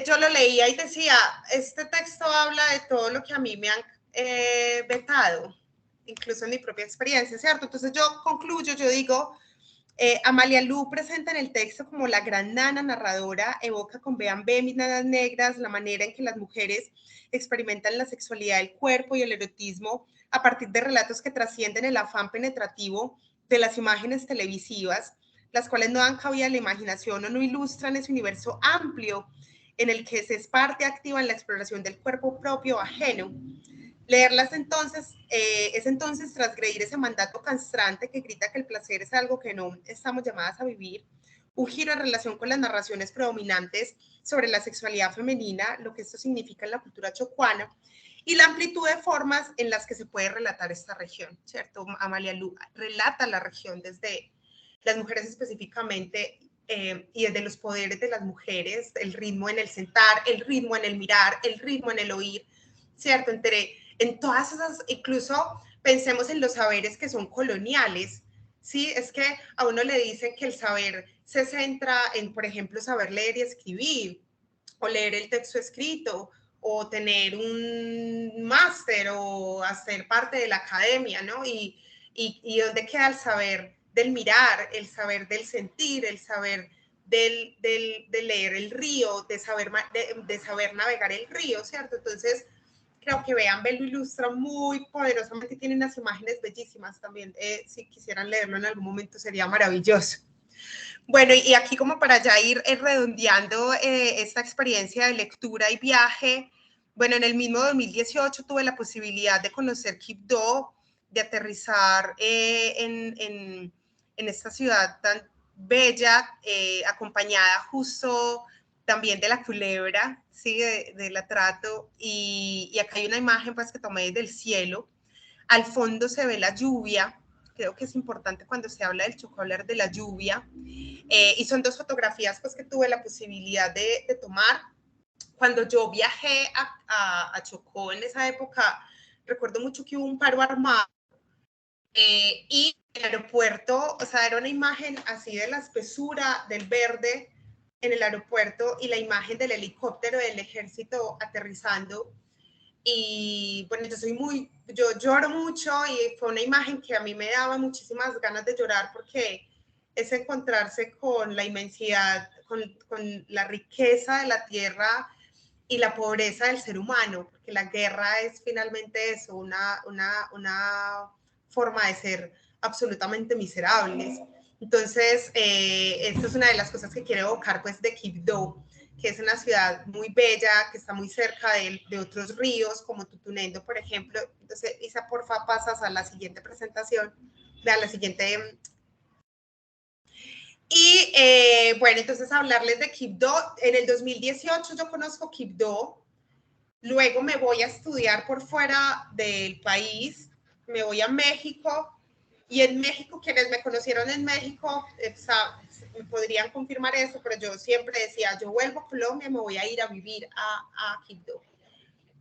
yo lo leía y decía, este texto habla de todo lo que a mí me han vetado, incluso en mi propia experiencia, ¿cierto? Entonces yo concluyo, yo digo, Amalia Lu presenta en el texto como la gran nana narradora, evoca con vean ve mis nanas negras la manera en que las mujeres experimentan la sexualidad del cuerpo y el erotismo a partir de relatos que trascienden el afán penetrativo de las imágenes televisivas, las cuales no dan cabida a la imaginación o no ilustran ese universo amplio en el que se es parte activa en la exploración del cuerpo propio o ajeno. Leerlas entonces es entonces transgredir ese mandato castrante que grita que el placer es algo que no estamos llamadas a vivir, un giro en relación con las narraciones predominantes sobre la sexualidad femenina, lo que esto significa en la cultura chocuana, y la amplitud de formas en las que se puede relatar esta región, ¿cierto? Amalia Lu relata la región desde las mujeres específicamente y desde los poderes de las mujeres, el ritmo en el sentar, el ritmo en el mirar, el ritmo en el oír, ¿cierto? En todas esas, incluso pensemos en los saberes que son coloniales, ¿sí? Es que a uno le dicen que el saber se centra en, por ejemplo, saber leer y escribir, o leer el texto escrito, o tener un máster, o hacer parte de la academia, ¿no? Y ¿dónde queda el saber del mirar, el saber del sentir, el saber de leer el río, de saber navegar el río, ¿cierto? Entonces, creo que vean, lo ilustra muy poderosamente, tiene unas imágenes bellísimas también, si quisieran leerlo en algún momento sería maravilloso. Bueno, y aquí como para ya ir redondeando esta experiencia de lectura y viaje, bueno, en el mismo 2018 tuve la posibilidad de conocer Quibdó, de aterrizar en esta ciudad tan bella, acompañada justo también de la culebra, ¿sí? de la trato, y acá hay una imagen pues que tomé del cielo, al fondo se ve la lluvia, creo que es importante cuando se habla del Chocó hablar de la lluvia, y son dos fotografías pues que tuve la posibilidad de tomar. Cuando yo viajé a Chocó en esa época, recuerdo mucho que hubo un paro armado, y el aeropuerto, o sea, era una imagen así de la espesura del verde en el aeropuerto y la imagen del helicóptero del ejército aterrizando. Y bueno, yo lloro mucho y fue una imagen que a mí me daba muchísimas ganas de llorar porque es encontrarse con la inmensidad, con la riqueza de la tierra y la pobreza del ser humano, porque la guerra es finalmente eso, una forma de ser absolutamente miserables. Entonces, esta es una de las cosas que quiero evocar pues de Quibdó, que es una ciudad muy bella, que está muy cerca de otros ríos, como Tutunendo, por ejemplo. Entonces, Isa, porfa, pasas a la siguiente presentación, a la siguiente. Y bueno, entonces hablarles de Quibdó. En el 2018 yo conozco Quibdó, luego me voy a estudiar por fuera del país, me voy a México, y en México, quienes me conocieron en México, me podrían confirmar eso, pero yo siempre decía, yo vuelvo a Colombia, me voy a ir a vivir a Quibdó.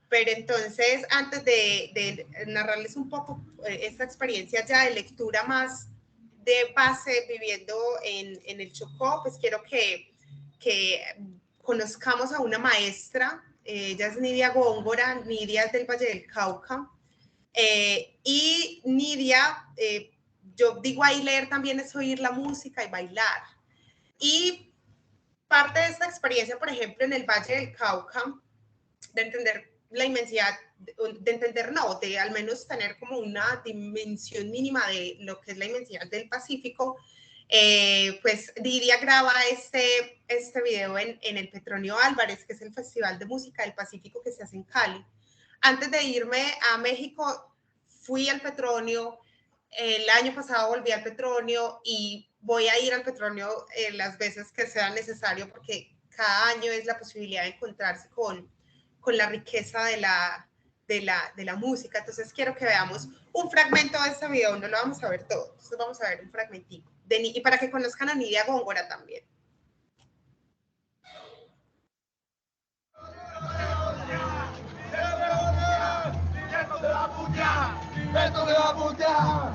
Pero entonces, antes de narrarles un poco esta experiencia ya de lectura más de base viviendo en el Chocó, pues quiero que conozcamos a una maestra, ella es Nidia Góngora, Nidia es del Valle del Cauca, y Nidia, yo digo ahí leer también es oír la música y bailar. Y parte de esta experiencia, por ejemplo, en el Valle del Cauca, de entender la inmensidad, de al menos tener como una dimensión mínima de lo que es la inmensidad del Pacífico, pues Nidia graba este video en el Petronio Álvarez, que es el Festival de Música del Pacífico que se hace en Cali. Antes de irme a México, fui al Petronio, el año pasado volví al Petronio y voy a ir al Petronio las veces que sea necesario, porque cada año es la posibilidad de encontrarse con la riqueza de de la música. Entonces quiero que veamos un fragmento de este video, no lo vamos a ver todo, entonces vamos a ver un fragmentico. Y para que conozcan a Nidia Góngora también. Esto me va a putear.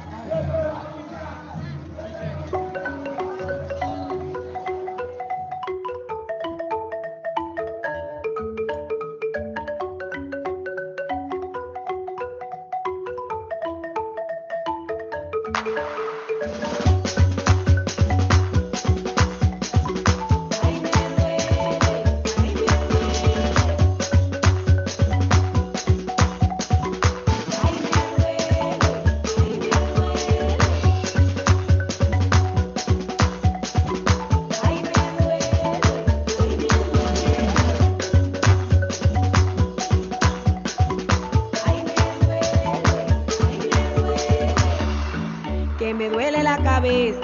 Que me duele la cabeza,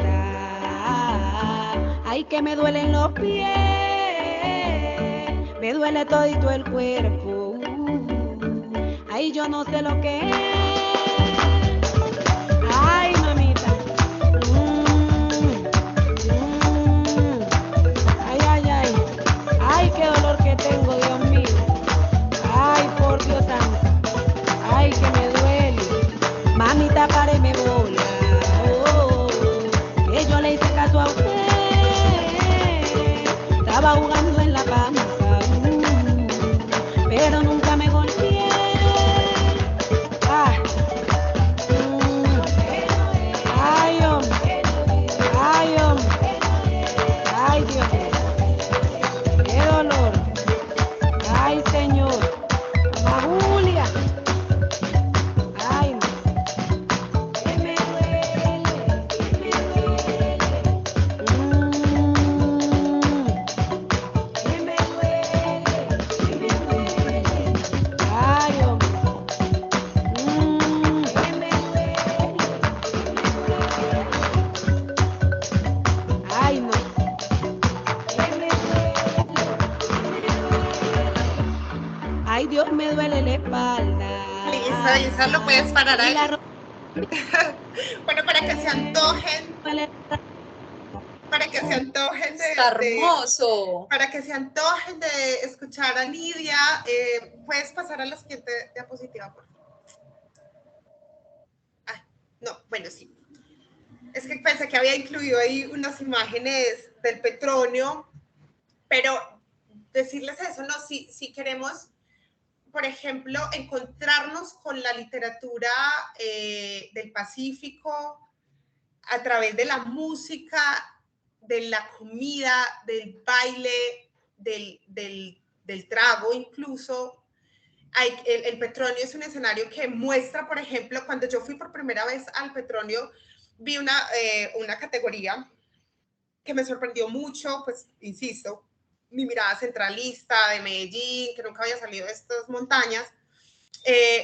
ay que me duelen los pies, me duele todito el cuerpo, ay yo no sé lo que es, ay mamita, ay ay ay, ay qué dolor que tengo, Dios mío, ay por Dios santo, ay que me duele, mamita páreme bola. Yo le hice caso a usted, estaba jugando en la panza, pero nunca me golpeé. Ay, hombre, ay, hombre, ay, Dios mío, qué dolor, ay, Señor, mamá Julia, ay, que me duele. Ay, Dios, me duele la espalda. Listo, Isa, lo puedes parar ahí. Bueno, para que se antojen. Para que se antojen Está hermoso. para que se antojen de escuchar a Nidia, puedes pasar a la siguiente diapositiva, por favor. Ah, no, bueno, sí. Es que pensé que había incluido ahí unas imágenes del Petronio, pero decirles eso, no, si queremos, por ejemplo, encontrarnos con la literatura del Pacífico a través de la música, de la comida, del baile, del trago incluso. El Petronio es un escenario que muestra, por ejemplo, cuando yo fui por primera vez al Petronio, vi una categoría que me sorprendió mucho, pues, insisto, mi mirada centralista de Medellín, que nunca había salido de estas montañas,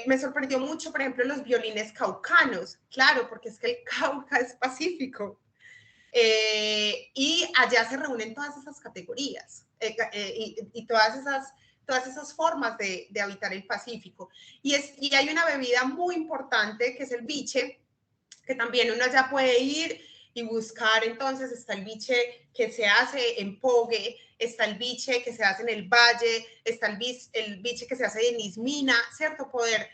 me sorprendió mucho, por ejemplo, los violines caucanos, claro, porque es que el Cauca es Pacífico. Y allá se reúnen todas esas categorías y todas esas formas de habitar el Pacífico. Y hay una bebida muy importante que es el biche, que también uno allá puede ir y buscar. Entonces está el biche que se hace en Pogue, está el biche que se hace en el Valle, está el biche que se hace en Ismina, ¿cierto? Poder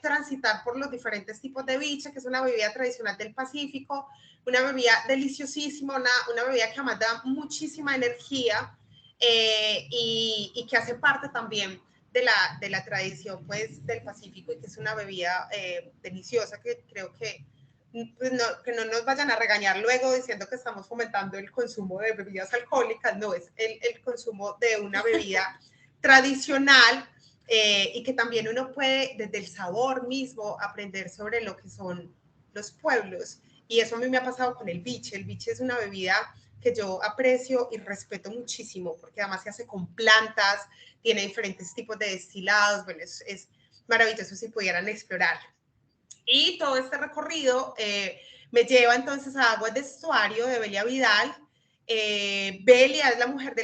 transitar por los diferentes tipos de biche, que es una bebida tradicional del Pacífico, una bebida deliciosísima, una bebida que además da muchísima energía y que hace parte también de la tradición, pues, del Pacífico, y que es una bebida deliciosa, que creo que no nos vayan a regañar luego diciendo que estamos fomentando el consumo de bebidas alcohólicas. No, es el consumo de una bebida tradicional y que también uno puede desde el sabor mismo aprender sobre lo que son los pueblos. Y eso a mí me ha pasado con el biche. El biche es una bebida que yo aprecio y respeto muchísimo, porque además se hace con plantas, tiene diferentes tipos de destilados. Bueno, es maravilloso si pudieran explorar. Y todo este recorrido me lleva entonces a Aguas de Estuario de Belia Vidal. Belia es la mujer de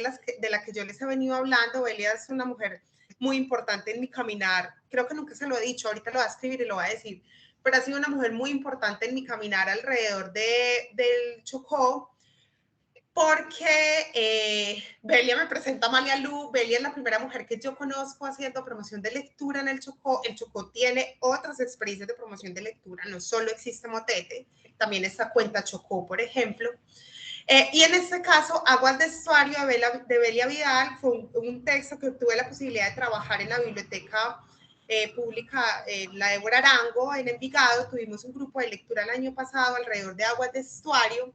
la que yo les he venido hablando. Belia es una mujer muy importante en mi caminar. Creo que nunca se lo he dicho, ahorita lo voy a escribir y lo voy a decir, pero ha sido una mujer muy importante en mi caminar alrededor del Chocó, porque Belia me presenta a Amalia Lu. Belia es la primera mujer que yo conozco haciendo promoción de lectura en el Chocó. El Chocó tiene otras experiencias de promoción de lectura, no solo existe Motete, también está Cuenta Chocó, por ejemplo. Y en este caso, Aguas de Estuario de Belia Vidal fue un texto que tuve la posibilidad de trabajar en la biblioteca pública, la Débora Arango, en Envigado. Tuvimos un grupo de lectura el año pasado alrededor de Aguas de Estuario.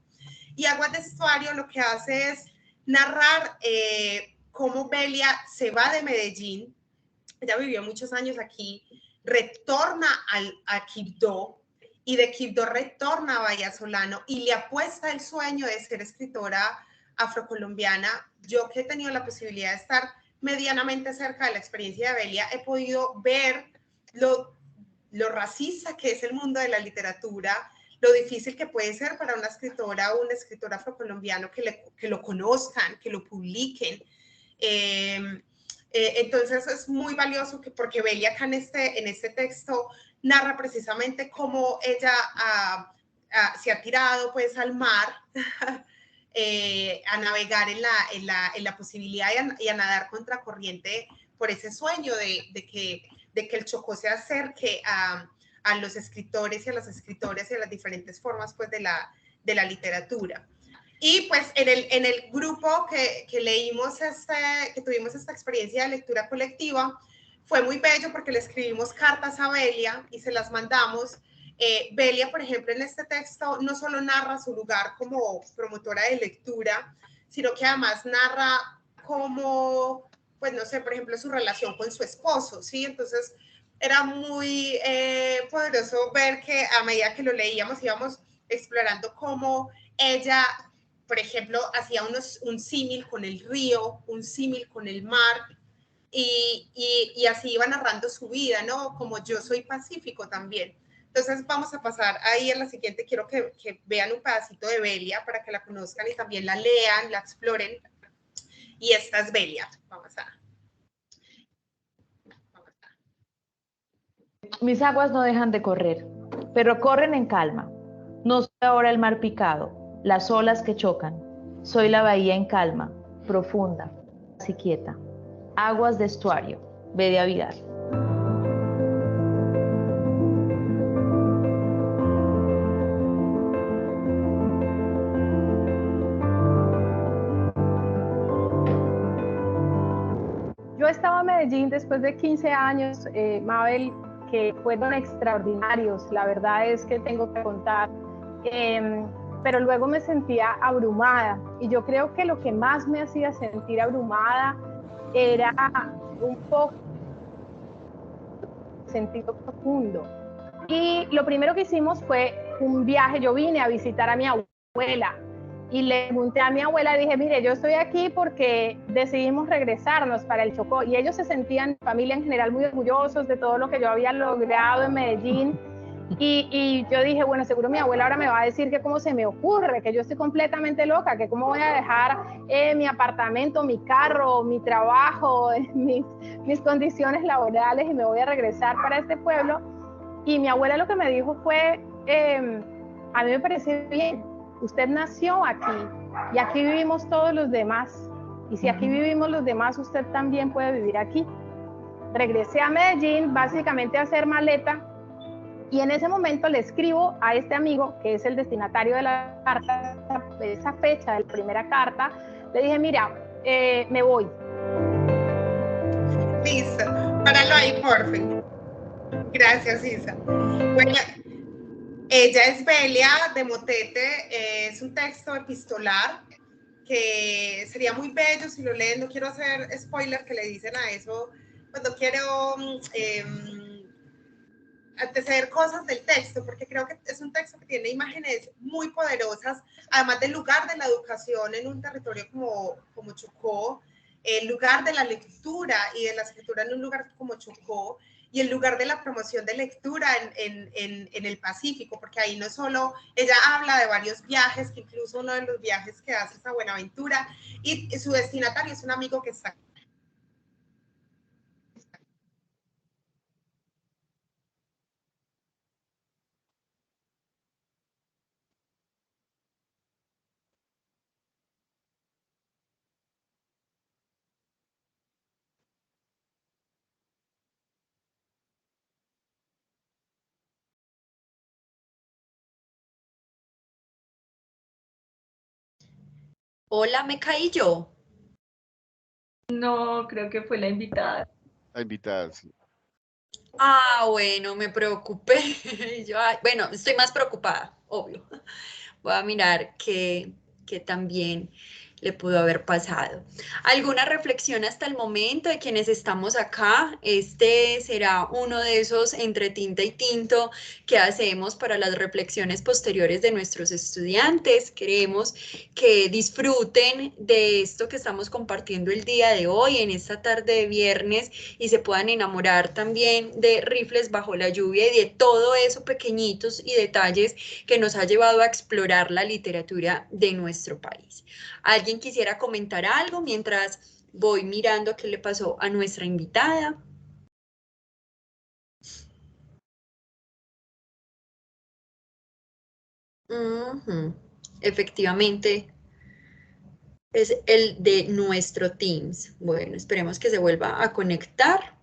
Y Aguas de Estuario lo que hace es narrar cómo Belia se va de Medellín. Ella vivió muchos años aquí, retorna a Quibdó, y de Quibdó retorna a Vallasolano y le apuesta el sueño de ser escritora afrocolombiana. Yo, que he tenido la posibilidad de estar medianamente cerca de la experiencia de Belia, he podido ver lo racista que es el mundo de la literatura, lo difícil que puede ser para una escritora o un escritor afrocolombiano que lo conozcan, que lo publiquen. Entonces es muy valioso porque Belia acá en este texto narra precisamente cómo ella se ha tirado pues al mar a navegar en la posibilidad y a nadar contracorriente por ese sueño de que el Chocó se acerque a los escritores y a las escritoras y a las diferentes formas pues de la literatura. Y pues en el grupo que leímos, que tuvimos esta experiencia de lectura colectiva, fue muy bello porque le escribimos cartas a Belia y se las mandamos. Belia, por ejemplo, en este texto no solo narra su lugar como promotora de lectura, sino que además narra cómo, pues no sé, por ejemplo, su relación con su esposo, ¿sí? Entonces era muy poderoso ver que a medida que lo leíamos íbamos explorando cómo ella, por ejemplo, hacía un símil con el río, un símil con el mar, y así iba narrando su vida, ¿no? Como yo soy pacífico también. Entonces vamos a pasar ahí en la siguiente. Quiero que vean un pedacito de Belia para que la conozcan y también la lean, la exploren. Y esta es Belia. Vamos a... Mis aguas no dejan de correr, pero corren en calma. No soy ahora el mar picado, las olas que chocan. Soy la bahía en calma, profunda, y quieta. Aguas de Estuario, Belia Vidal. Yo estaba en Medellín después de 15 años, Mabel, que fueron extraordinarios, la verdad es que tengo que contar, pero luego me sentía abrumada, y yo creo que lo que más me hacía sentir abrumada era un poco sentido profundo. Y lo primero que hicimos fue un viaje. Yo vine a visitar a mi abuela y le pregunté a mi abuela, dije, mire, yo estoy aquí porque decidimos regresarnos para el Chocó, y ellos se sentían, familia en general, muy orgullosos de todo lo que yo había logrado en Medellín. Y yo dije, bueno, seguro mi abuela ahora me va a decir que cómo se me ocurre, que yo estoy completamente loca, que cómo voy a dejar mi apartamento, mi carro, mi trabajo, mis condiciones laborales, y me voy a regresar para este pueblo. Y mi abuela lo que me dijo fue, a mí me parece bien, usted nació aquí y aquí vivimos todos los demás, y si aquí vivimos los demás, usted también puede vivir aquí. Regresé a Medellín básicamente a hacer maleta, y en ese momento le escribo a este amigo que es el destinatario de la carta, de esa fecha de la primera carta. Le dije, mira, me voy. Listo, páralo ahí, por favor. Gracias, Isa. Bueno, ella es Belia de Motete. Es un texto epistolar que sería muy bello si lo leen. No quiero hacer spoiler que le dicen a eso cuando quiero anteceder cosas del texto, porque creo que es un texto que tiene imágenes muy poderosas, además del lugar de la educación en un territorio como Chocó, el lugar de la lectura y de la escritura en un lugar como Chocó, y el lugar de la promoción de lectura en el Pacífico, porque ahí no solo, ella habla de varios viajes, que incluso uno de los viajes que hace es a Buenaventura, y su destinatario es un amigo que está Hola, me caí yo. No, creo que fue la invitada. La invitada, sí. Ah, bueno, me preocupé. Yo, bueno, estoy más preocupada, obvio. Voy a mirar qué también le pudo haber pasado. ¿Alguna reflexión hasta el momento de quienes estamos acá? Este será uno de esos entre tinta y tinto que hacemos para las reflexiones posteriores de nuestros estudiantes. Queremos que disfruten de esto que estamos compartiendo el día de hoy, en esta tarde de viernes, y se puedan enamorar también de Rifles bajo la lluvia y de todo eso, pequeñitos y detalles que nos ha llevado a explorar la literatura de nuestro país. ¿Alguien quisiera comentar algo mientras voy mirando qué le pasó a nuestra invitada? Efectivamente, es el de nuestro Teams. Bueno, esperemos que se vuelva a conectar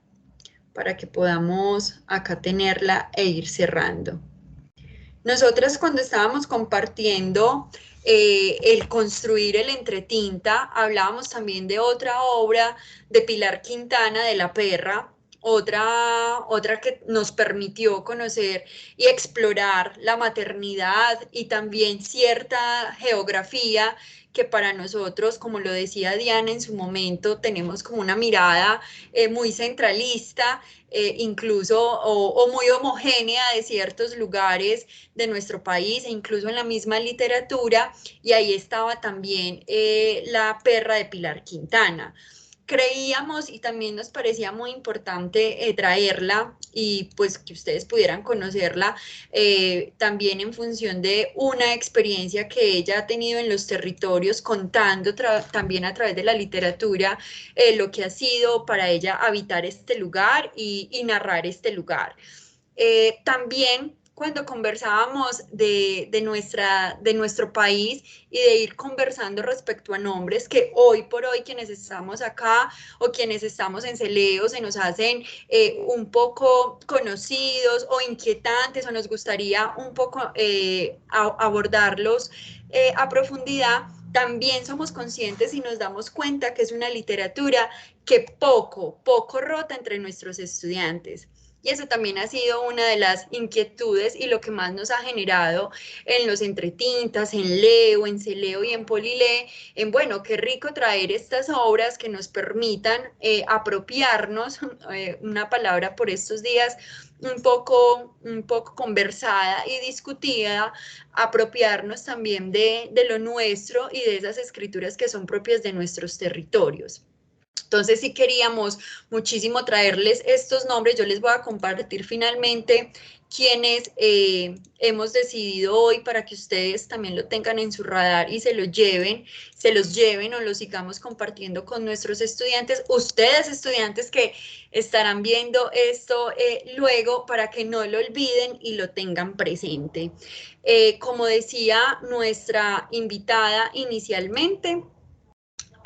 para que podamos acá tenerla e ir cerrando. Nosotras cuando estábamos compartiendo el construir el entretinta, hablábamos también de otra obra de Pilar Quintana, de La Perra, otra que nos permitió conocer y explorar la maternidad y también cierta geografía que para nosotros, como lo decía Diana en su momento, tenemos como una mirada muy centralista, incluso o muy homogénea de ciertos lugares de nuestro país e incluso en la misma literatura, y ahí estaba también La Perra de Pilar Quintana. Creíamos y también nos parecía muy importante traerla y pues que ustedes pudieran conocerla también en función de una experiencia que ella ha tenido en los territorios, contando también a través de la literatura lo que ha sido para ella habitar este lugar y narrar este lugar. También cuando conversábamos de nuestro país y de ir conversando respecto a nombres que hoy por hoy quienes estamos acá o quienes estamos en Celeo se nos hacen un poco conocidos o inquietantes o nos gustaría un poco abordarlos a profundidad, también somos conscientes y nos damos cuenta que es una literatura que poco rota entre nuestros estudiantes. Y eso también ha sido una de las inquietudes y lo que más nos ha generado en los entretintas, en Leo, en Celeo y en Polilé, en bueno, qué rico traer estas obras que nos permitan apropiarnos, una palabra por estos días un poco conversada y discutida, apropiarnos también de lo nuestro y de esas escrituras que son propias de nuestros territorios. Entonces sí queríamos muchísimo traerles estos nombres. Yo les voy a compartir finalmente quienes hemos decidido hoy para que ustedes también lo tengan en su radar y se los lleven o lo sigamos compartiendo con nuestros estudiantes. Ustedes estudiantes que estarán viendo esto luego para que no lo olviden y lo tengan presente. Como decía nuestra invitada inicialmente,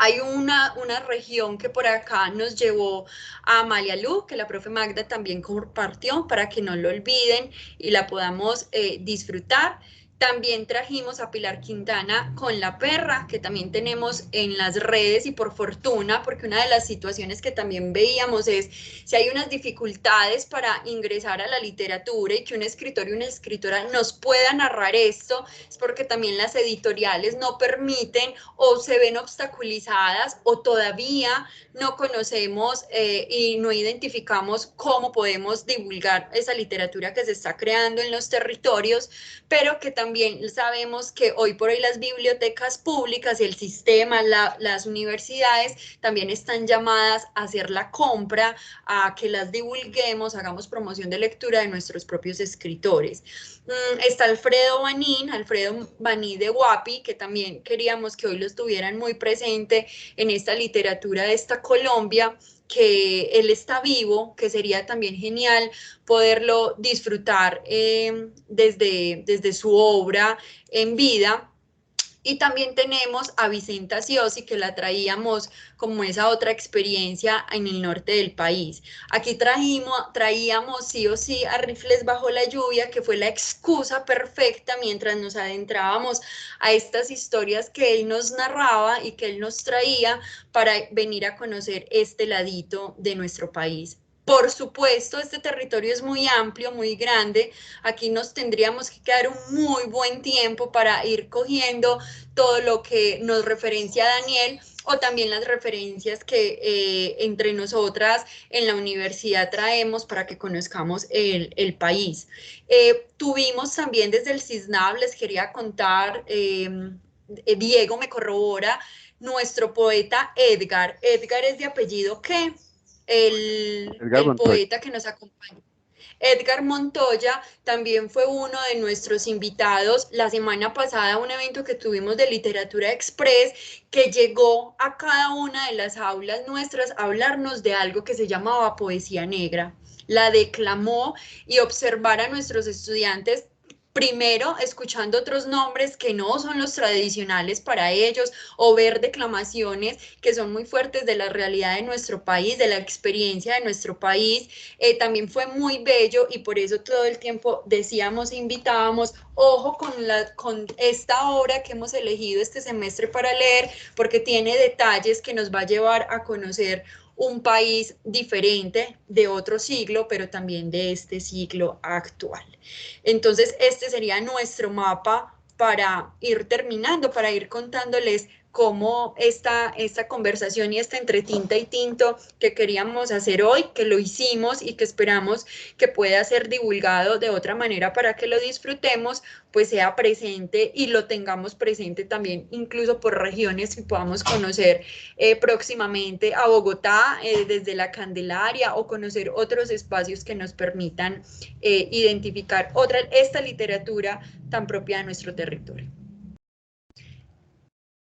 hay una región que por acá nos llevó a Amalia Lu, que la profe Magda también compartió, para que no lo olviden y la podamos disfrutar. También trajimos a Pilar Quintana con La Perra, que también tenemos en las redes y por fortuna, porque una de las situaciones que también veíamos es si hay unas dificultades para ingresar a la literatura y que un escritor y una escritora nos pueda narrar esto, es porque también las editoriales no permiten o se ven obstaculizadas o todavía no conocemos y no identificamos cómo podemos divulgar esa literatura que se está creando en los territorios, pero que también sabemos que hoy por hoy las bibliotecas públicas y el sistema, las universidades también están llamadas a hacer la compra, a que las divulguemos, hagamos promoción de lectura de nuestros propios escritores. Está Alfredo Baní de Guapi, que también queríamos que hoy lo estuvieran muy presente en esta literatura de esta Colombia, que él está vivo, que sería también genial poderlo disfrutar desde su obra en vida. Y también tenemos a Vicenta Siosi, que la traíamos como esa otra experiencia en el norte del país. Aquí traíamos sí o sí a Rifles bajo la lluvia, que fue la excusa perfecta mientras nos adentrábamos a estas historias que él nos narraba y que él nos traía para venir a conocer este ladito de nuestro país. Por supuesto, este territorio es muy amplio, muy grande. Aquí nos tendríamos que quedar un muy buen tiempo para ir cogiendo todo lo que nos referencia Daniel o también las referencias que entre nosotras en la universidad traemos para que conozcamos el país. Tuvimos también desde el CISNAV, les quería contar, Diego me corrobora, nuestro poeta Edgar. Edgar es de apellido ¿qué? Edgar El Montoya. poeta que nos acompaña. Edgar Montoya también fue uno de nuestros invitados la semana pasada a un evento que tuvimos de Literatura Express, que llegó a cada una de las aulas nuestras a hablarnos de algo que se llamaba poesía negra. La declamó y observar a nuestros estudiantes primero escuchando otros nombres que no son los tradicionales para ellos, o ver declamaciones que son muy fuertes de la realidad de nuestro país, de la experiencia de nuestro país. También fue muy bello y por eso todo el tiempo decíamos, invitábamos, ojo con esta obra que hemos elegido este semestre para leer, porque tiene detalles que nos va a llevar a conocer un país diferente de otro siglo, pero también de este siglo actual. Entonces, este sería nuestro mapa para ir terminando, para ir contándoles cómo esta conversación y esta entre tinta y tinto que queríamos hacer hoy, que lo hicimos y que esperamos que pueda ser divulgado de otra manera para que lo disfrutemos, pues sea presente y lo tengamos presente también incluso por regiones y podamos conocer próximamente a Bogotá desde la Candelaria o conocer otros espacios que nos permitan identificar esta literatura tan propia de nuestro territorio.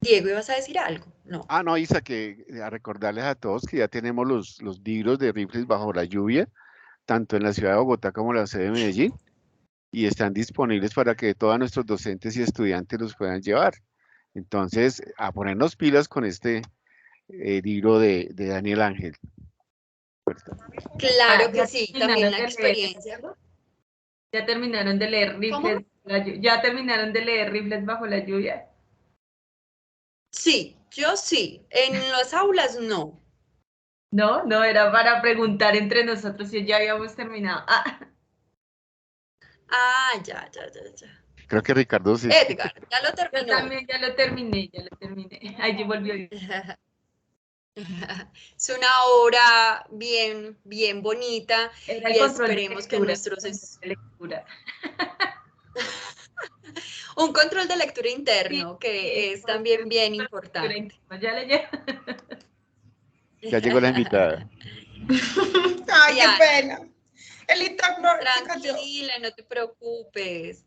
Diego, ¿ibas a decir algo? No. Ah, no, Isa, que a recordarles a todos que ya tenemos los libros de Rifles bajo la lluvia, tanto en la ciudad de Bogotá como en la sede de Medellín, y están disponibles para que todos nuestros docentes y estudiantes los puedan llevar. Entonces, a ponernos pilas con este libro de Daniel Ángel. Claro que ya sí, también terminaron la de experiencia. Ya terminaron de leer Rifles, ya terminaron de leer Rifles bajo la lluvia. Sí, yo sí. En las aulas no. No, no, era para preguntar entre nosotros si ya habíamos terminado. Ya. Creo que Ricardo sí. Edgar, ya lo Yo terminó. también ya lo terminé. Ahí volvió. Es una obra bien, bien bonita Era el y control de esperemos que lectura, nuestros... lectura. Un control de lectura interno, Sí, que es también bien importante. Ya leyó. Ya llegó la invitada. Ay, Diana, qué pena. El interno se cayó. tranquila, no te preocupes.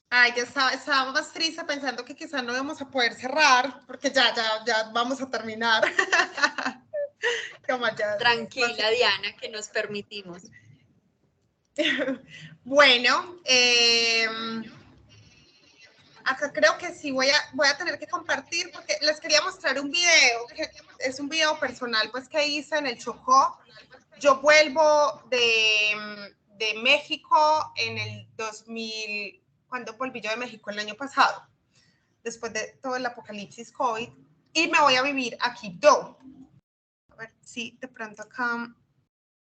Ay, ya estaba más triste pensando que quizás no íbamos a poder cerrar, porque ya vamos a terminar. Tranquila, Diana, que nos permitimos. Bueno, acá creo que sí voy a tener que compartir, porque les quería mostrar un video, que es un video personal pues que hice en el Chocó. Yo vuelvo de México en el 2000, cuando volví yo de México el año pasado, después de todo el apocalipsis COVID, y me voy a vivir a Quibdó. A ver si de pronto acá,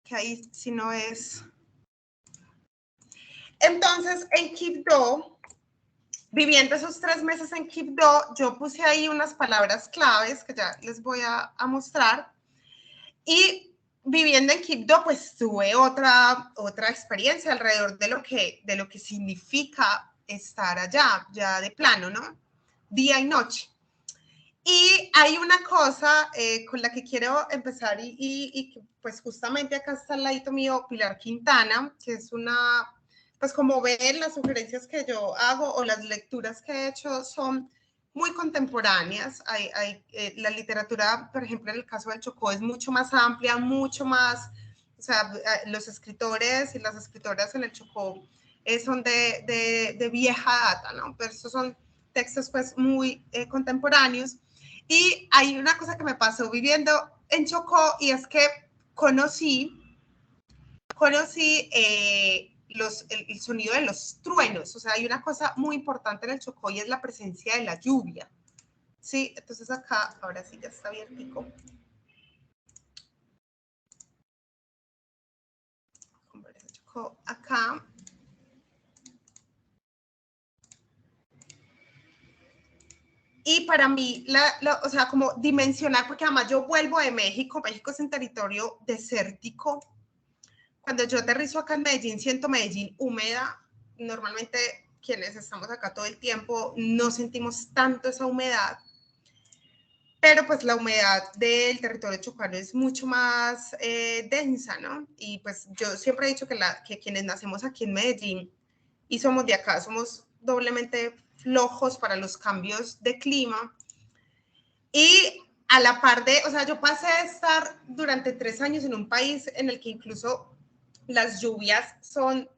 que ahí si no es. Entonces, en Quibdó, viviendo esos 3 meses en Quibdó, yo puse ahí unas palabras claves que ya les voy a mostrar. Y viviendo en Quibdó, pues tuve otra experiencia alrededor de lo que significa estar allá, ya de plano, ¿no? Día y noche. Y hay una cosa con la que quiero empezar y pues justamente acá está al ladito mío Pilar Quintana, que es una, pues como ven, las sugerencias que yo hago o las lecturas que he hecho son muy contemporáneas. La literatura, por ejemplo, en el caso del Chocó es mucho más amplia, mucho más, o sea, los escritores y las escritoras en el Chocó son de vieja data, ¿no? Pero estos son textos pues muy contemporáneos. Y hay una cosa que me pasó viviendo en Chocó, y es que conocí el sonido de los truenos. O sea, hay una cosa muy importante en el Chocó y es la presencia de la lluvia. Sí, entonces acá, ahora sí ya está abiertico. Acá. Y para mí, o sea, como dimensionar, porque además yo vuelvo de México, México es un territorio desértico. Cuando yo aterrizo acá en Medellín, siento Medellín húmeda. Normalmente quienes estamos acá todo el tiempo no sentimos tanto esa humedad, pero pues la humedad del territorio chocuano es mucho más densa, ¿no? Y pues yo siempre he dicho que quienes nacemos aquí en Medellín y somos de acá, somos doblemente flojos para los cambios de clima. Y a la par de, o sea, yo pasé a estar durante 3 años en un país en el que incluso las lluvias son,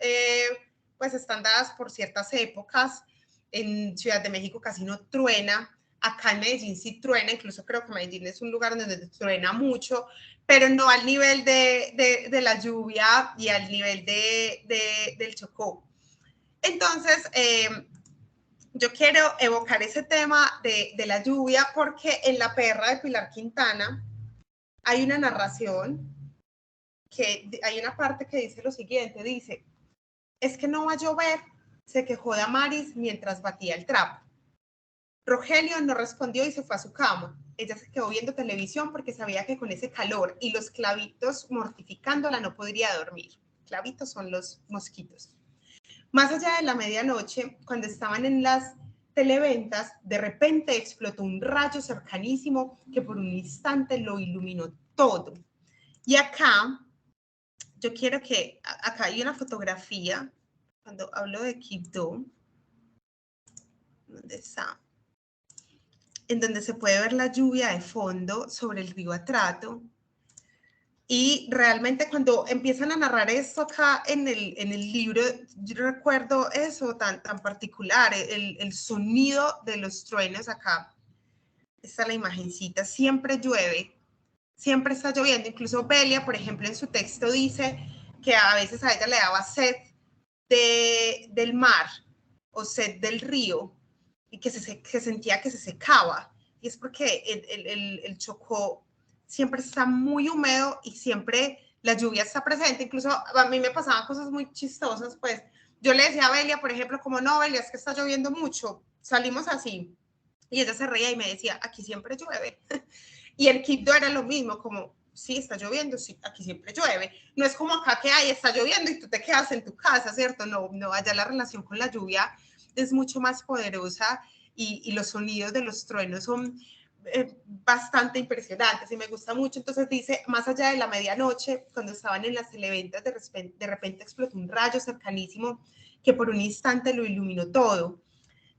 pues están dadas por ciertas épocas. En Ciudad de México casi no truena. Acá en Medellín sí truena, incluso creo que Medellín es un lugar donde truena mucho, pero no al nivel de la lluvia y al nivel del Chocó. Entonces, yo quiero evocar ese tema de la lluvia porque en La Perra de Pilar Quintana hay una narración que hay una parte que dice lo siguiente, dice, es que no va a llover, se quejó Damaris mientras batía el trapo. Rogelio no respondió y se fue a su cama. Ella se quedó viendo televisión porque sabía que con ese calor y los clavitos mortificándola no podría dormir. Clavitos son los mosquitos. Más allá de la medianoche, cuando estaban en las televentas, de repente explotó un rayo cercanísimo que por un instante lo iluminó todo. Y acá, yo quiero que, acá hay una fotografía, cuando hablo de Quibdó, ¿dónde está? En donde se puede ver la lluvia de fondo sobre el río Atrato. Y realmente cuando empiezan a narrar esto acá en el libro, yo recuerdo eso tan particular, el sonido de los truenos acá. Esta es la imagencita, siempre llueve, siempre está lloviendo. Incluso Belia, por ejemplo, en su texto dice que a veces a ella le daba sed del mar o sed del río y que sentía que se secaba. Y es porque el Chocó siempre está muy húmedo y siempre la lluvia está presente. Incluso a mí me pasaban cosas muy chistosas, pues yo le decía a Belia, por ejemplo, como no, Belia, es que está lloviendo mucho, salimos así. Y ella se reía y me decía, aquí siempre llueve. Y en Quibdó era lo mismo, como, sí, está lloviendo, sí, aquí siempre llueve. No es como acá que hay, está lloviendo y tú te quedas en tu casa, ¿cierto? No, allá la relación con la lluvia es mucho más poderosa y los sonidos de los truenos son bastante impresionantes y me gusta mucho. Entonces dice, más allá de la medianoche, cuando estaban en las televentas, de repente explotó un rayo cercanísimo que por un instante lo iluminó todo.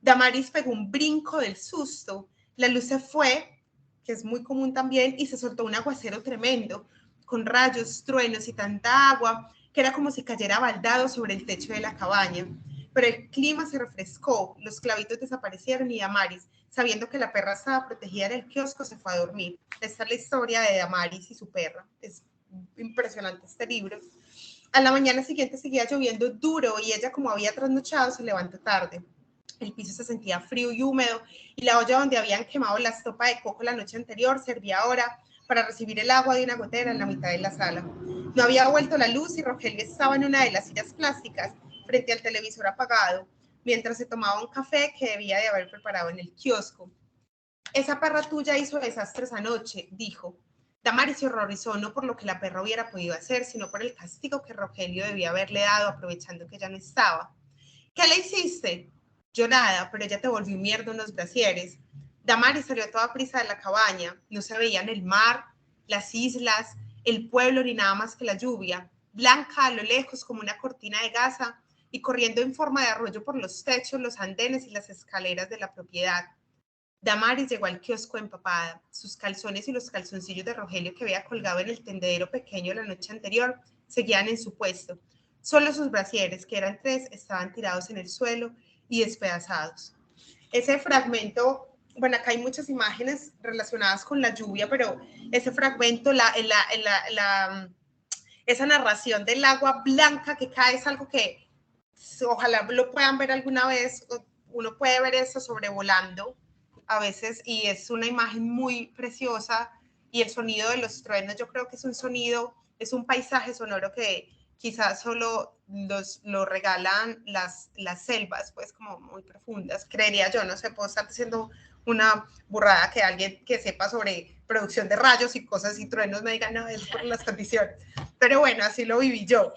Damaris pegó un brinco del susto, la luz se fue, que es muy común también, y se soltó un aguacero tremendo, con rayos, truenos y tanta agua, que era como si cayera baldado sobre el techo de la cabaña. Pero el clima se refrescó, los clavitos desaparecieron y Damaris, sabiendo que la perra estaba protegida en el kiosco, se fue a dormir. Esta es la historia de Damaris y su perra. Es impresionante este libro. A la mañana siguiente seguía lloviendo duro y ella, como había trasnochado, se levantó tarde. El piso se sentía frío y húmedo y la olla donde habían quemado la estopa de coco la noche anterior servía ahora para recibir el agua de una gotera en la mitad de la sala. No había vuelto la luz y Rogelio estaba en una de las sillas plásticas frente al televisor apagado mientras se tomaba un café que debía de haber preparado en el kiosco. Esa perra tuya hizo desastres anoche, dijo. Damaris se horrorizó no por lo que la perra hubiera podido hacer, sino por el castigo que Rogelio debía haberle dado aprovechando que ya no estaba. ¿Qué le hiciste? Yo nada, pero ella te volvió mierda unos brasieres. Damaris salió a toda prisa de la cabaña. No se veían el mar, las islas, el pueblo ni nada más que la lluvia, blanca a lo lejos como una cortina de gasa y corriendo en forma de arroyo por los techos, los andenes y las escaleras de la propiedad. Damaris llegó al kiosco empapada. Sus calzones y los calzoncillos de Rogelio que había colgado en el tendedero pequeño la noche anterior seguían en su puesto. Solo sus brasieres, que eran 3, estaban tirados en el suelo y despedazados. ese fragmento, bueno, acá hay muchas imágenes relacionadas con la lluvia, pero ese fragmento, esa narración del agua blanca que cae es algo que ojalá lo puedan ver alguna vez. Uno puede ver eso sobrevolando a veces y es una imagen muy preciosa, y el sonido de los truenos, yo creo que es un sonido, es un paisaje sonoro que quizás solo lo regalan las selvas, pues como muy profundas, creería yo. No sé, puedo estar diciendo una burrada, que alguien que sepa sobre producción de rayos y cosas y truenos me diga, no, es por las condiciones, pero bueno, así lo viví yo.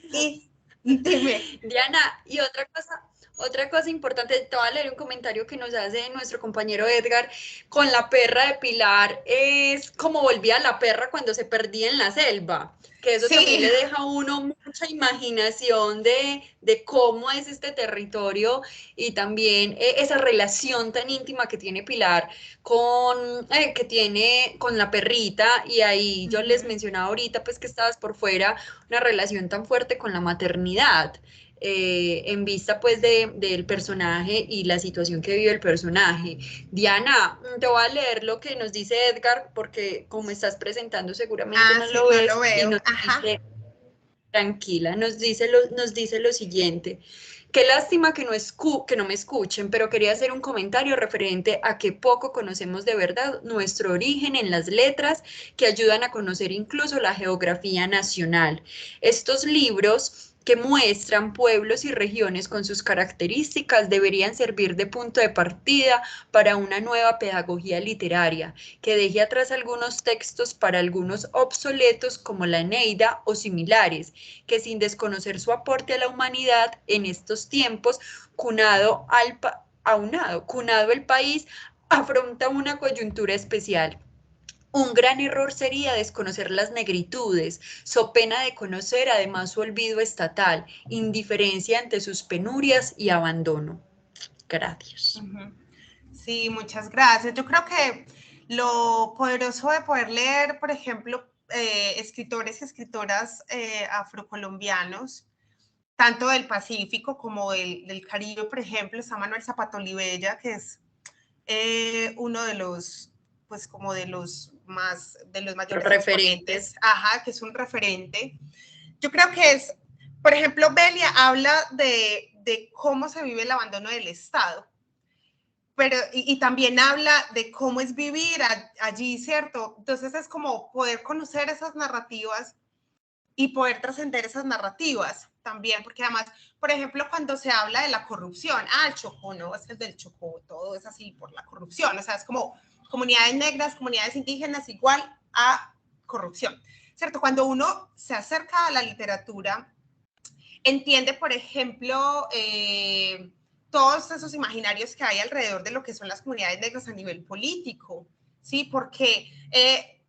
Y dime. Diana, y otra cosa importante, te voy a leer un comentario que nos hace nuestro compañero Edgar. Con la perra de Pilar, es como volvía la perra cuando se perdía en la selva, que eso también le deja a uno mucha imaginación de cómo es este territorio, y también esa relación tan íntima que tiene Pilar con la perrita. Y ahí yo les mencionaba ahorita pues que estabas por fuera, una relación tan fuerte con la maternidad, en vista pues del personaje y la situación que vive el personaje. Diana, te voy a leer lo que nos dice Edgar, porque como estás presentando seguramente no sí, lo ves, no lo veo. y nos dice, tranquila, nos dice lo siguiente. Qué lástima que no me escuchen, pero quería hacer un comentario referente a que poco conocemos de verdad nuestro origen en las letras, que ayudan a conocer incluso la geografía nacional. Estos libros que muestran pueblos y regiones con sus características deberían servir de punto de partida para una nueva pedagogía literaria, que deje atrás algunos textos para algunos obsoletos como la Eneida o similares, que sin desconocer su aporte a la humanidad en estos tiempos, cunado el país afronta una coyuntura especial. Un gran error sería desconocer las negritudes, so pena de conocer además su olvido estatal, indiferencia ante sus penurias y abandono. Gracias. Sí, muchas gracias. Yo creo que lo poderoso de poder leer, por ejemplo, escritores y escritoras afrocolombianos, tanto del Pacífico como del Caribe, por ejemplo, está Manuel Zapata Olivella, que es uno de los, pues como de los mayores referentes, que es un referente. Yo creo que es, por ejemplo, Belia habla de cómo se vive el abandono del Estado, pero y también habla de cómo es vivir allí, ¿cierto? Entonces es como poder conocer esas narrativas y poder trascender esas narrativas también, porque además, por ejemplo, cuando se habla de la corrupción, el Chocó, no, es el del Chocó, todo es así por la corrupción, o sea, es como comunidades negras, comunidades indígenas, igual a corrupción, ¿cierto? Cuando uno se acerca a la literatura, entiende, por ejemplo, todos esos imaginarios que hay alrededor de lo que son las comunidades negras a nivel político, ¿sí? Porque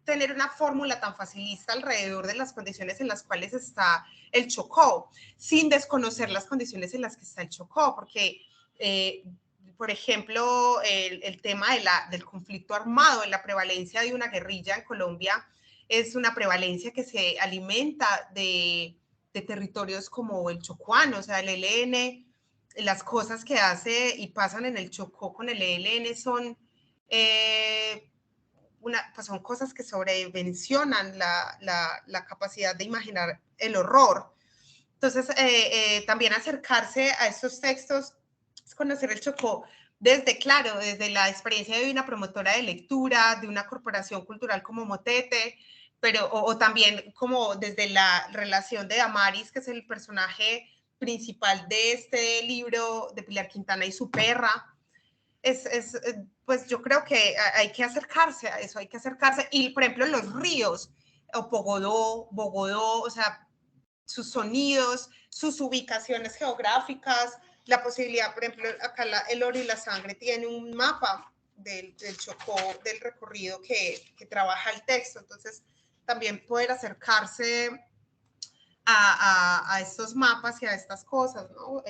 tener una fórmula tan facilista alrededor de las condiciones en las cuales está el Chocó, sin desconocer las condiciones en las que está el Chocó, porque, por ejemplo, el tema del conflicto armado, de la prevalencia de una guerrilla en Colombia, es una prevalencia que se alimenta de territorios como el chocuano, o sea, el ELN, las cosas que hace y pasan en el Chocó con el ELN son... pues son cosas que sobredimensionan la capacidad de imaginar el horror. Entonces, también acercarse a estos textos es conocer el Chocó desde la experiencia de una promotora de lectura, de una corporación cultural como Motete, pero, o también como desde la relación de Damaris, que es el personaje principal de este libro de Pilar Quintana y su perra. Pues yo creo que hay que acercarse a eso, hay que acercarse. Y, por ejemplo, los ríos, o Pogodó, Bogodó, o sea, sus sonidos, sus ubicaciones geográficas, la posibilidad, por ejemplo, acá el oro y la sangre tiene un mapa del Chocó, del recorrido que trabaja el texto. Entonces, también poder acercarse a estos mapas y a estas cosas, ¿no?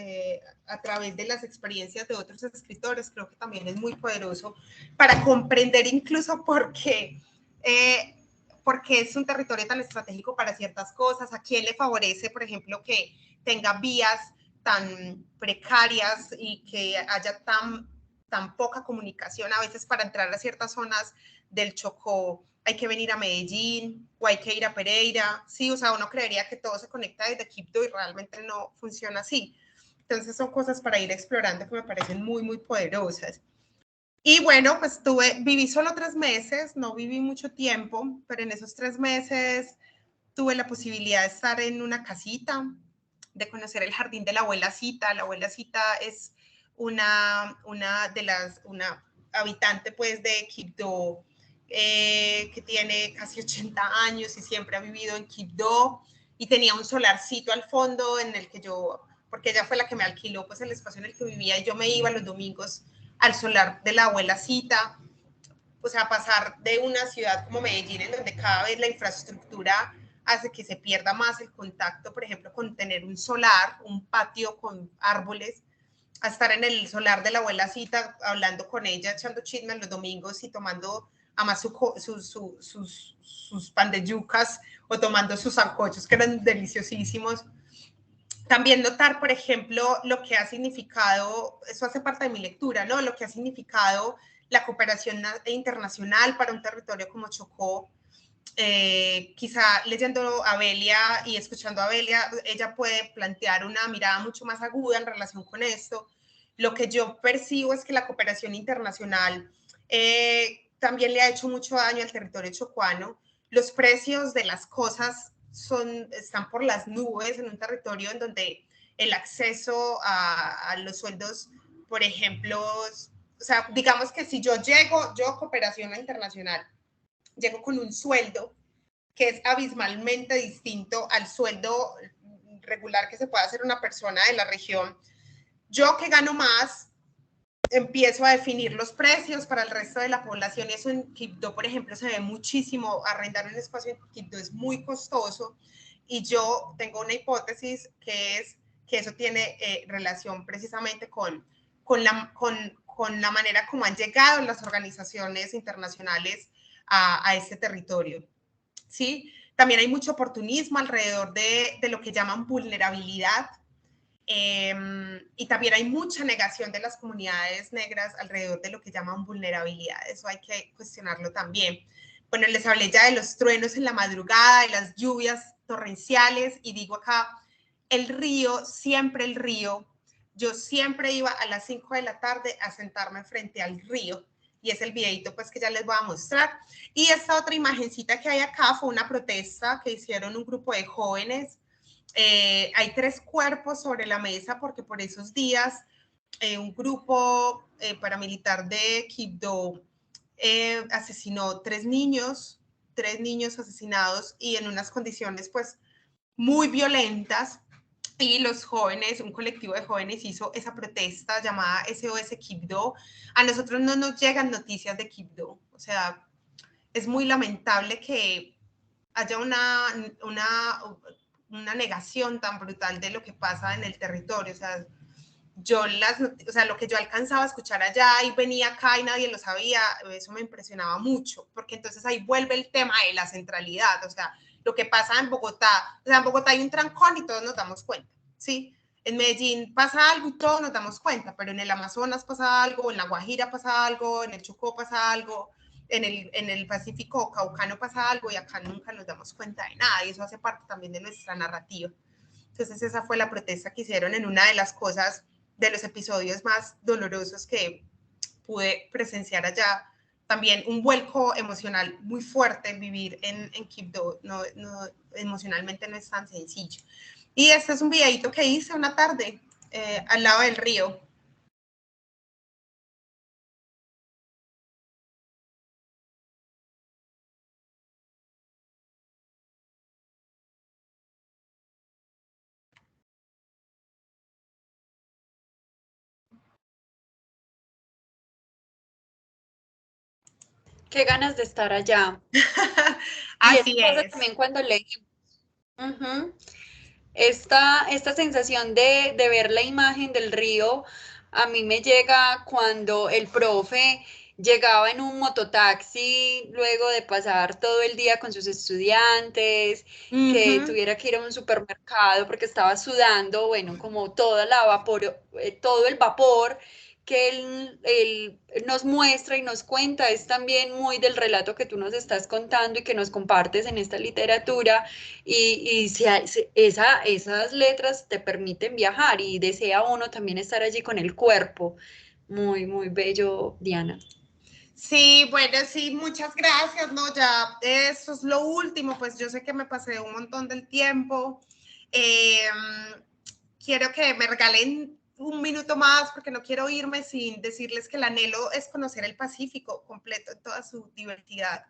A través de las experiencias de otros escritores, creo que también es muy poderoso para comprender incluso por qué es un territorio tan estratégico para ciertas cosas, a quién le favorece, por ejemplo, que tenga vías tan precarias y que haya tan poca comunicación. A veces para entrar a ciertas zonas del Chocó hay que venir a Medellín o hay que ir a Pereira, sí, o sea, uno creería que todo se conecta desde Quibdó y realmente no funciona así. Entonces son cosas para ir explorando que me parecen muy, muy poderosas. Y bueno, pues viví solo 3 meses, no viví mucho tiempo, pero en esos 3 meses tuve la posibilidad de estar en una casita, de conocer el jardín de la abuela Cita. La abuela Cita es una habitante pues de Quibdó, que tiene casi 80 años y siempre ha vivido en Quibdó, y tenía un solarcito al fondo en el que yo, porque ella fue la que me alquiló pues el espacio en el que vivía, y yo me iba los domingos al solar de la abuela Cita. O sea, pasar de una ciudad como Medellín, en donde cada vez la infraestructura hace que se pierda más el contacto, por ejemplo, con tener un solar, un patio con árboles, a estar en el solar de la abuela Cita, hablando con ella, echando chisme los domingos y tomando además sus pan de yucas o tomando sus sancochos, que eran deliciosísimos. También notar, por ejemplo, lo que ha significado, eso hace parte de mi lectura, ¿no? Lo que ha significado la cooperación internacional para un territorio como Chocó. Quizá leyendo a Belia y escuchando a Belia, ella puede plantear una mirada mucho más aguda en relación con esto. Lo que yo percibo es que la cooperación internacional también le ha hecho mucho daño al territorio chocuano. Los precios de las cosas están por las nubes en un territorio en donde el acceso a los sueldos, por ejemplo, o sea, digamos que si yo cooperación internacional, llego con un sueldo que es abismalmente distinto al sueldo regular que se puede hacer una persona de la región, yo que gano más, empiezo a definir los precios para el resto de la población, y eso en Quibdó, por ejemplo, se ve muchísimo. Arrendar un espacio en Quibdó es muy costoso, y yo tengo una hipótesis que es que eso tiene relación precisamente con la manera como han llegado las organizaciones internacionales a este territorio, ¿sí? También hay mucho oportunismo alrededor de lo que llaman vulnerabilidad. Y también hay mucha negación de las comunidades negras alrededor de lo que llaman vulnerabilidad. Eso hay que cuestionarlo también. Bueno, les hablé ya de los truenos en la madrugada, de las lluvias torrenciales, y digo acá, el río, siempre el río. Yo siempre iba a las 5 de la tarde a sentarme frente al río, y es el videito pues que ya les voy a mostrar. Y esta otra imagencita que hay acá fue una protesta que hicieron un grupo de jóvenes. Hay 3 cuerpos sobre la mesa porque por esos días un grupo paramilitar de Quibdó asesinó 3 niños asesinados, y en unas condiciones pues muy violentas, y los jóvenes, un colectivo de jóvenes hizo esa protesta llamada SOS Quibdó. A nosotros no nos llegan noticias de Quibdó, o sea, es muy lamentable que haya una negación tan brutal de lo que pasa en el territorio. O sea, lo que yo alcanzaba a escuchar allá y venía acá y nadie lo sabía, eso me impresionaba mucho, porque entonces ahí vuelve el tema de la centralidad. O sea, lo que pasa en Bogotá, o sea, en Bogotá hay un trancón y todos nos damos cuenta, ¿sí? En Medellín pasa algo y todos nos damos cuenta, pero en el Amazonas pasa algo, en la Guajira pasa algo, en el Chocó pasa algo, en el Pacífico Caucano pasa algo, y acá nunca nos damos cuenta de nada, y eso hace parte también de nuestra narrativa. Entonces esa fue la protesta que hicieron en una de las cosas, de los episodios más dolorosos que pude presenciar allá. También un vuelco emocional muy fuerte vivir en Quibdó, emocionalmente no es tan sencillo. Y este es un videito que hice una tarde al lado del río. Qué ganas de estar allá. Así y eso pasa es. también cuando leímos. Esta sensación de ver la imagen del río a mí me llega cuando el profe llegaba en un mototaxi luego de pasar todo el día con sus estudiantes, que tuviera que ir a un supermercado porque estaba sudando, bueno, como toda todo el vapor que él nos muestra y nos cuenta es también muy del relato que tú nos estás contando y que nos compartes en esta literatura, y esas letras te permiten viajar y desea uno también estar allí con el cuerpo. Muy, muy bello, Diana. Sí, bueno, sí, muchas gracias, ¿no? Ya eso es lo último, pues yo sé que me pasé un montón del tiempo. Quiero que me regalen un minuto más porque no quiero irme sin decirles que el anhelo es conocer el Pacífico completo en toda su diversidad.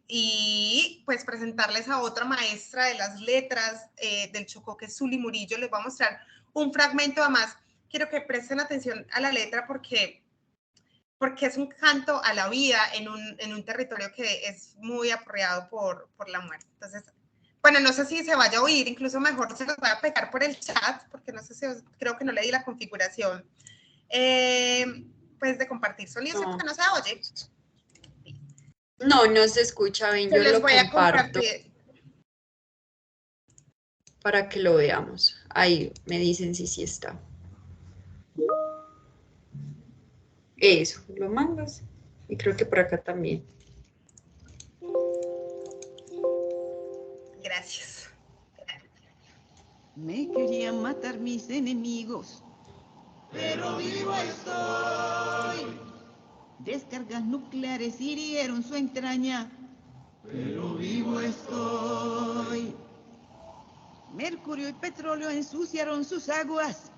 Y pues presentarles a otra maestra de las letras del Chocó, que es Zuli Murillo. Les voy a mostrar un fragmento. Además, quiero que presten atención a la letra porque es un canto a la vida en un territorio que es muy aporreado por la muerte. Entonces, bueno, no sé si se vaya a oír, incluso mejor se los voy a pegar por el chat, porque no sé si, creo que no le di la configuración, pues de compartir sonido, No. porque no se oye. No, no se escucha bien, yo Se los lo voy a comparto compartir. para que lo veamos. Ahí me dicen si sí está. Eso, lo mandas. Y creo que por acá también. Gracias. Me querían matar mis enemigos, pero vivo estoy. Descargas nucleares hirieron su entraña, pero vivo estoy. Mercurio y petróleo ensuciaron sus aguas,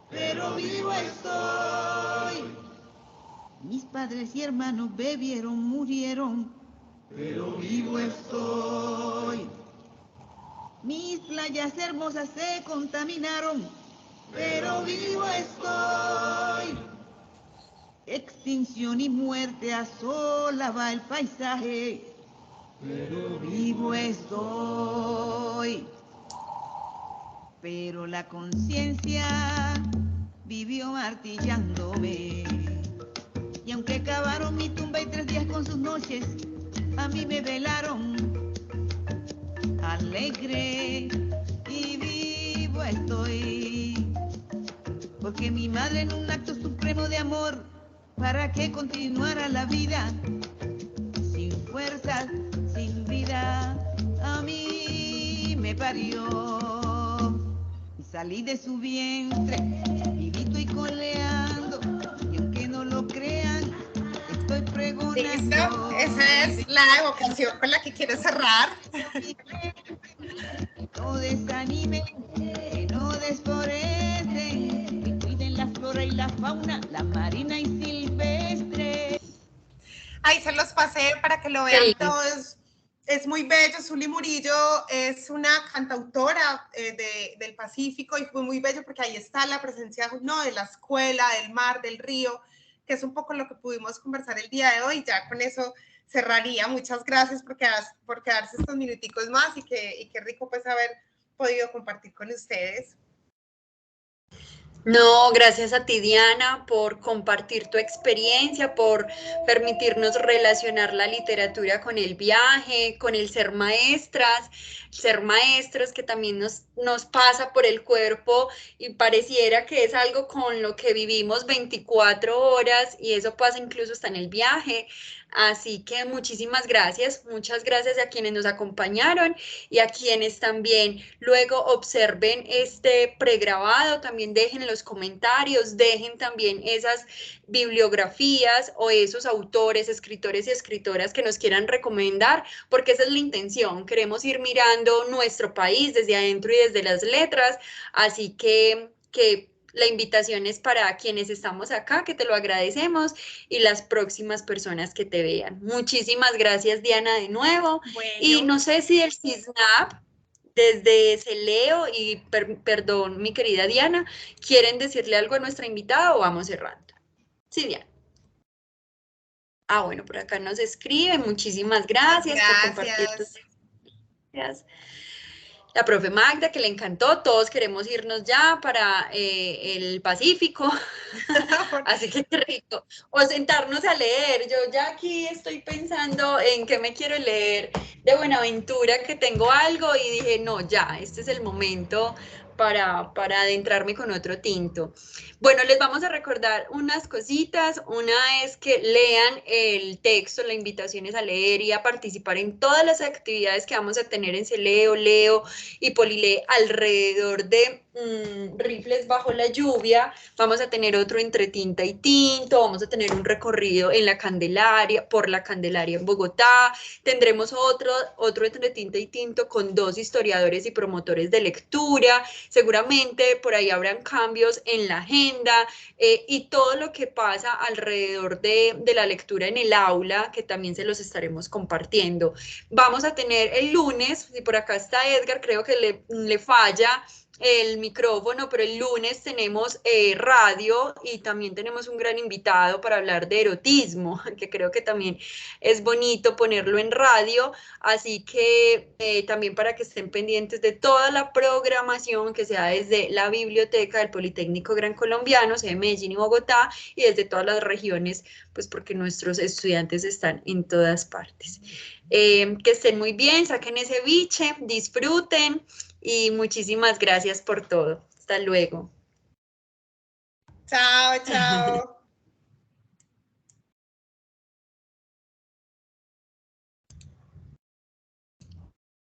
pero vivo estoy. Mis padres y hermanos bebieron, murieron, pero vivo estoy. Mis playas hermosas se contaminaron, pero vivo estoy. Extinción y muerte asolaba el paisaje, pero vivo estoy. Pero la conciencia vivió martillándome. Y aunque cavaron mi tumba y 3 días con sus noches, a mí me velaron. Alegre y vivo estoy, porque mi madre en un acto supremo de amor, para que continuara la vida, sin fuerzas, sin vida, a mí me parió. Y salí de su vientre, vivito y coleando, y aunque no lo crean, estoy pregonando. Listo, esa es la evocación con la que quiero cerrar. No desanimen, que no desforesten, que cuiden la flora y la fauna, la marina y silvestre. Ahí se los pasé para que lo vean Sí. todos. Es muy bello. Zuli Murillo es una cantautora del Pacífico, y fue muy bello porque ahí está la presencia, ¿no?, de la escuela, del mar, del río, que es un poco lo que pudimos conversar el día de hoy. Ya con eso cerraría. Muchas gracias por quedarse estos minuticos más, y qué rico pues haber podido compartir con ustedes. No, gracias a ti, Diana, por compartir tu experiencia, por permitirnos relacionar la literatura con el viaje, con el ser maestras, que también nos pasa por el cuerpo y pareciera que es algo con lo que vivimos 24 horas y eso pasa incluso hasta en el viaje. Así que muchísimas gracias, muchas gracias a quienes nos acompañaron y a quienes también luego observen este pregrabado, también dejen los comentarios, dejen también esas bibliografías o esos autores, escritores y escritoras que nos quieran recomendar, porque esa es la intención, queremos ir mirando nuestro país desde adentro y desde las letras, así que la invitación es para quienes estamos acá, que te lo agradecemos, y las próximas personas que te vean. Muchísimas gracias, Diana, de nuevo. Bueno. Y no sé si el CISNAP, desde Celeo y perdón, mi querida Diana, ¿quieren decirle algo a nuestra invitada o vamos cerrando? Sí, Diana. Ah, bueno, por acá nos escribe. Muchísimas gracias por compartir tus ideas. La profe Magda, que le encantó, todos queremos irnos ya para el Pacífico, así que qué rico, o sentarnos a leer. Yo ya aquí estoy pensando en qué me quiero leer de Buenaventura, que tengo algo y dije, no, ya, este es el momento para adentrarme con otro tinto. Bueno, les vamos a recordar unas cositas. Una es que lean el texto, la invitación es a leer y a participar en todas las actividades que vamos a tener en Celeo, Leo y Polilé alrededor de Rifles bajo la lluvia. Vamos a tener otro entre tinta y tinto, vamos a tener un recorrido en la Candelaria, por la Candelaria en Bogotá, tendremos otro entre tinta y tinto con 2 historiadores y promotores de lectura, seguramente por ahí habrán cambios en la agenda y todo lo que pasa alrededor de la lectura en el aula, que también se los estaremos compartiendo. Vamos a tener el lunes, si por acá está Edgar, creo que le falla el micrófono, pero el lunes tenemos radio y también tenemos un gran invitado para hablar de erotismo, que creo que también es bonito ponerlo en radio, así que también para que estén pendientes de toda la programación que se da desde la biblioteca del Politécnico Gran Colombiano, sede Medellín y Bogotá, y desde todas las regiones, pues porque nuestros estudiantes están en todas partes. Que estén muy bien, saquen ese biche, disfruten. Y muchísimas gracias por todo. Hasta luego. Chao, chao.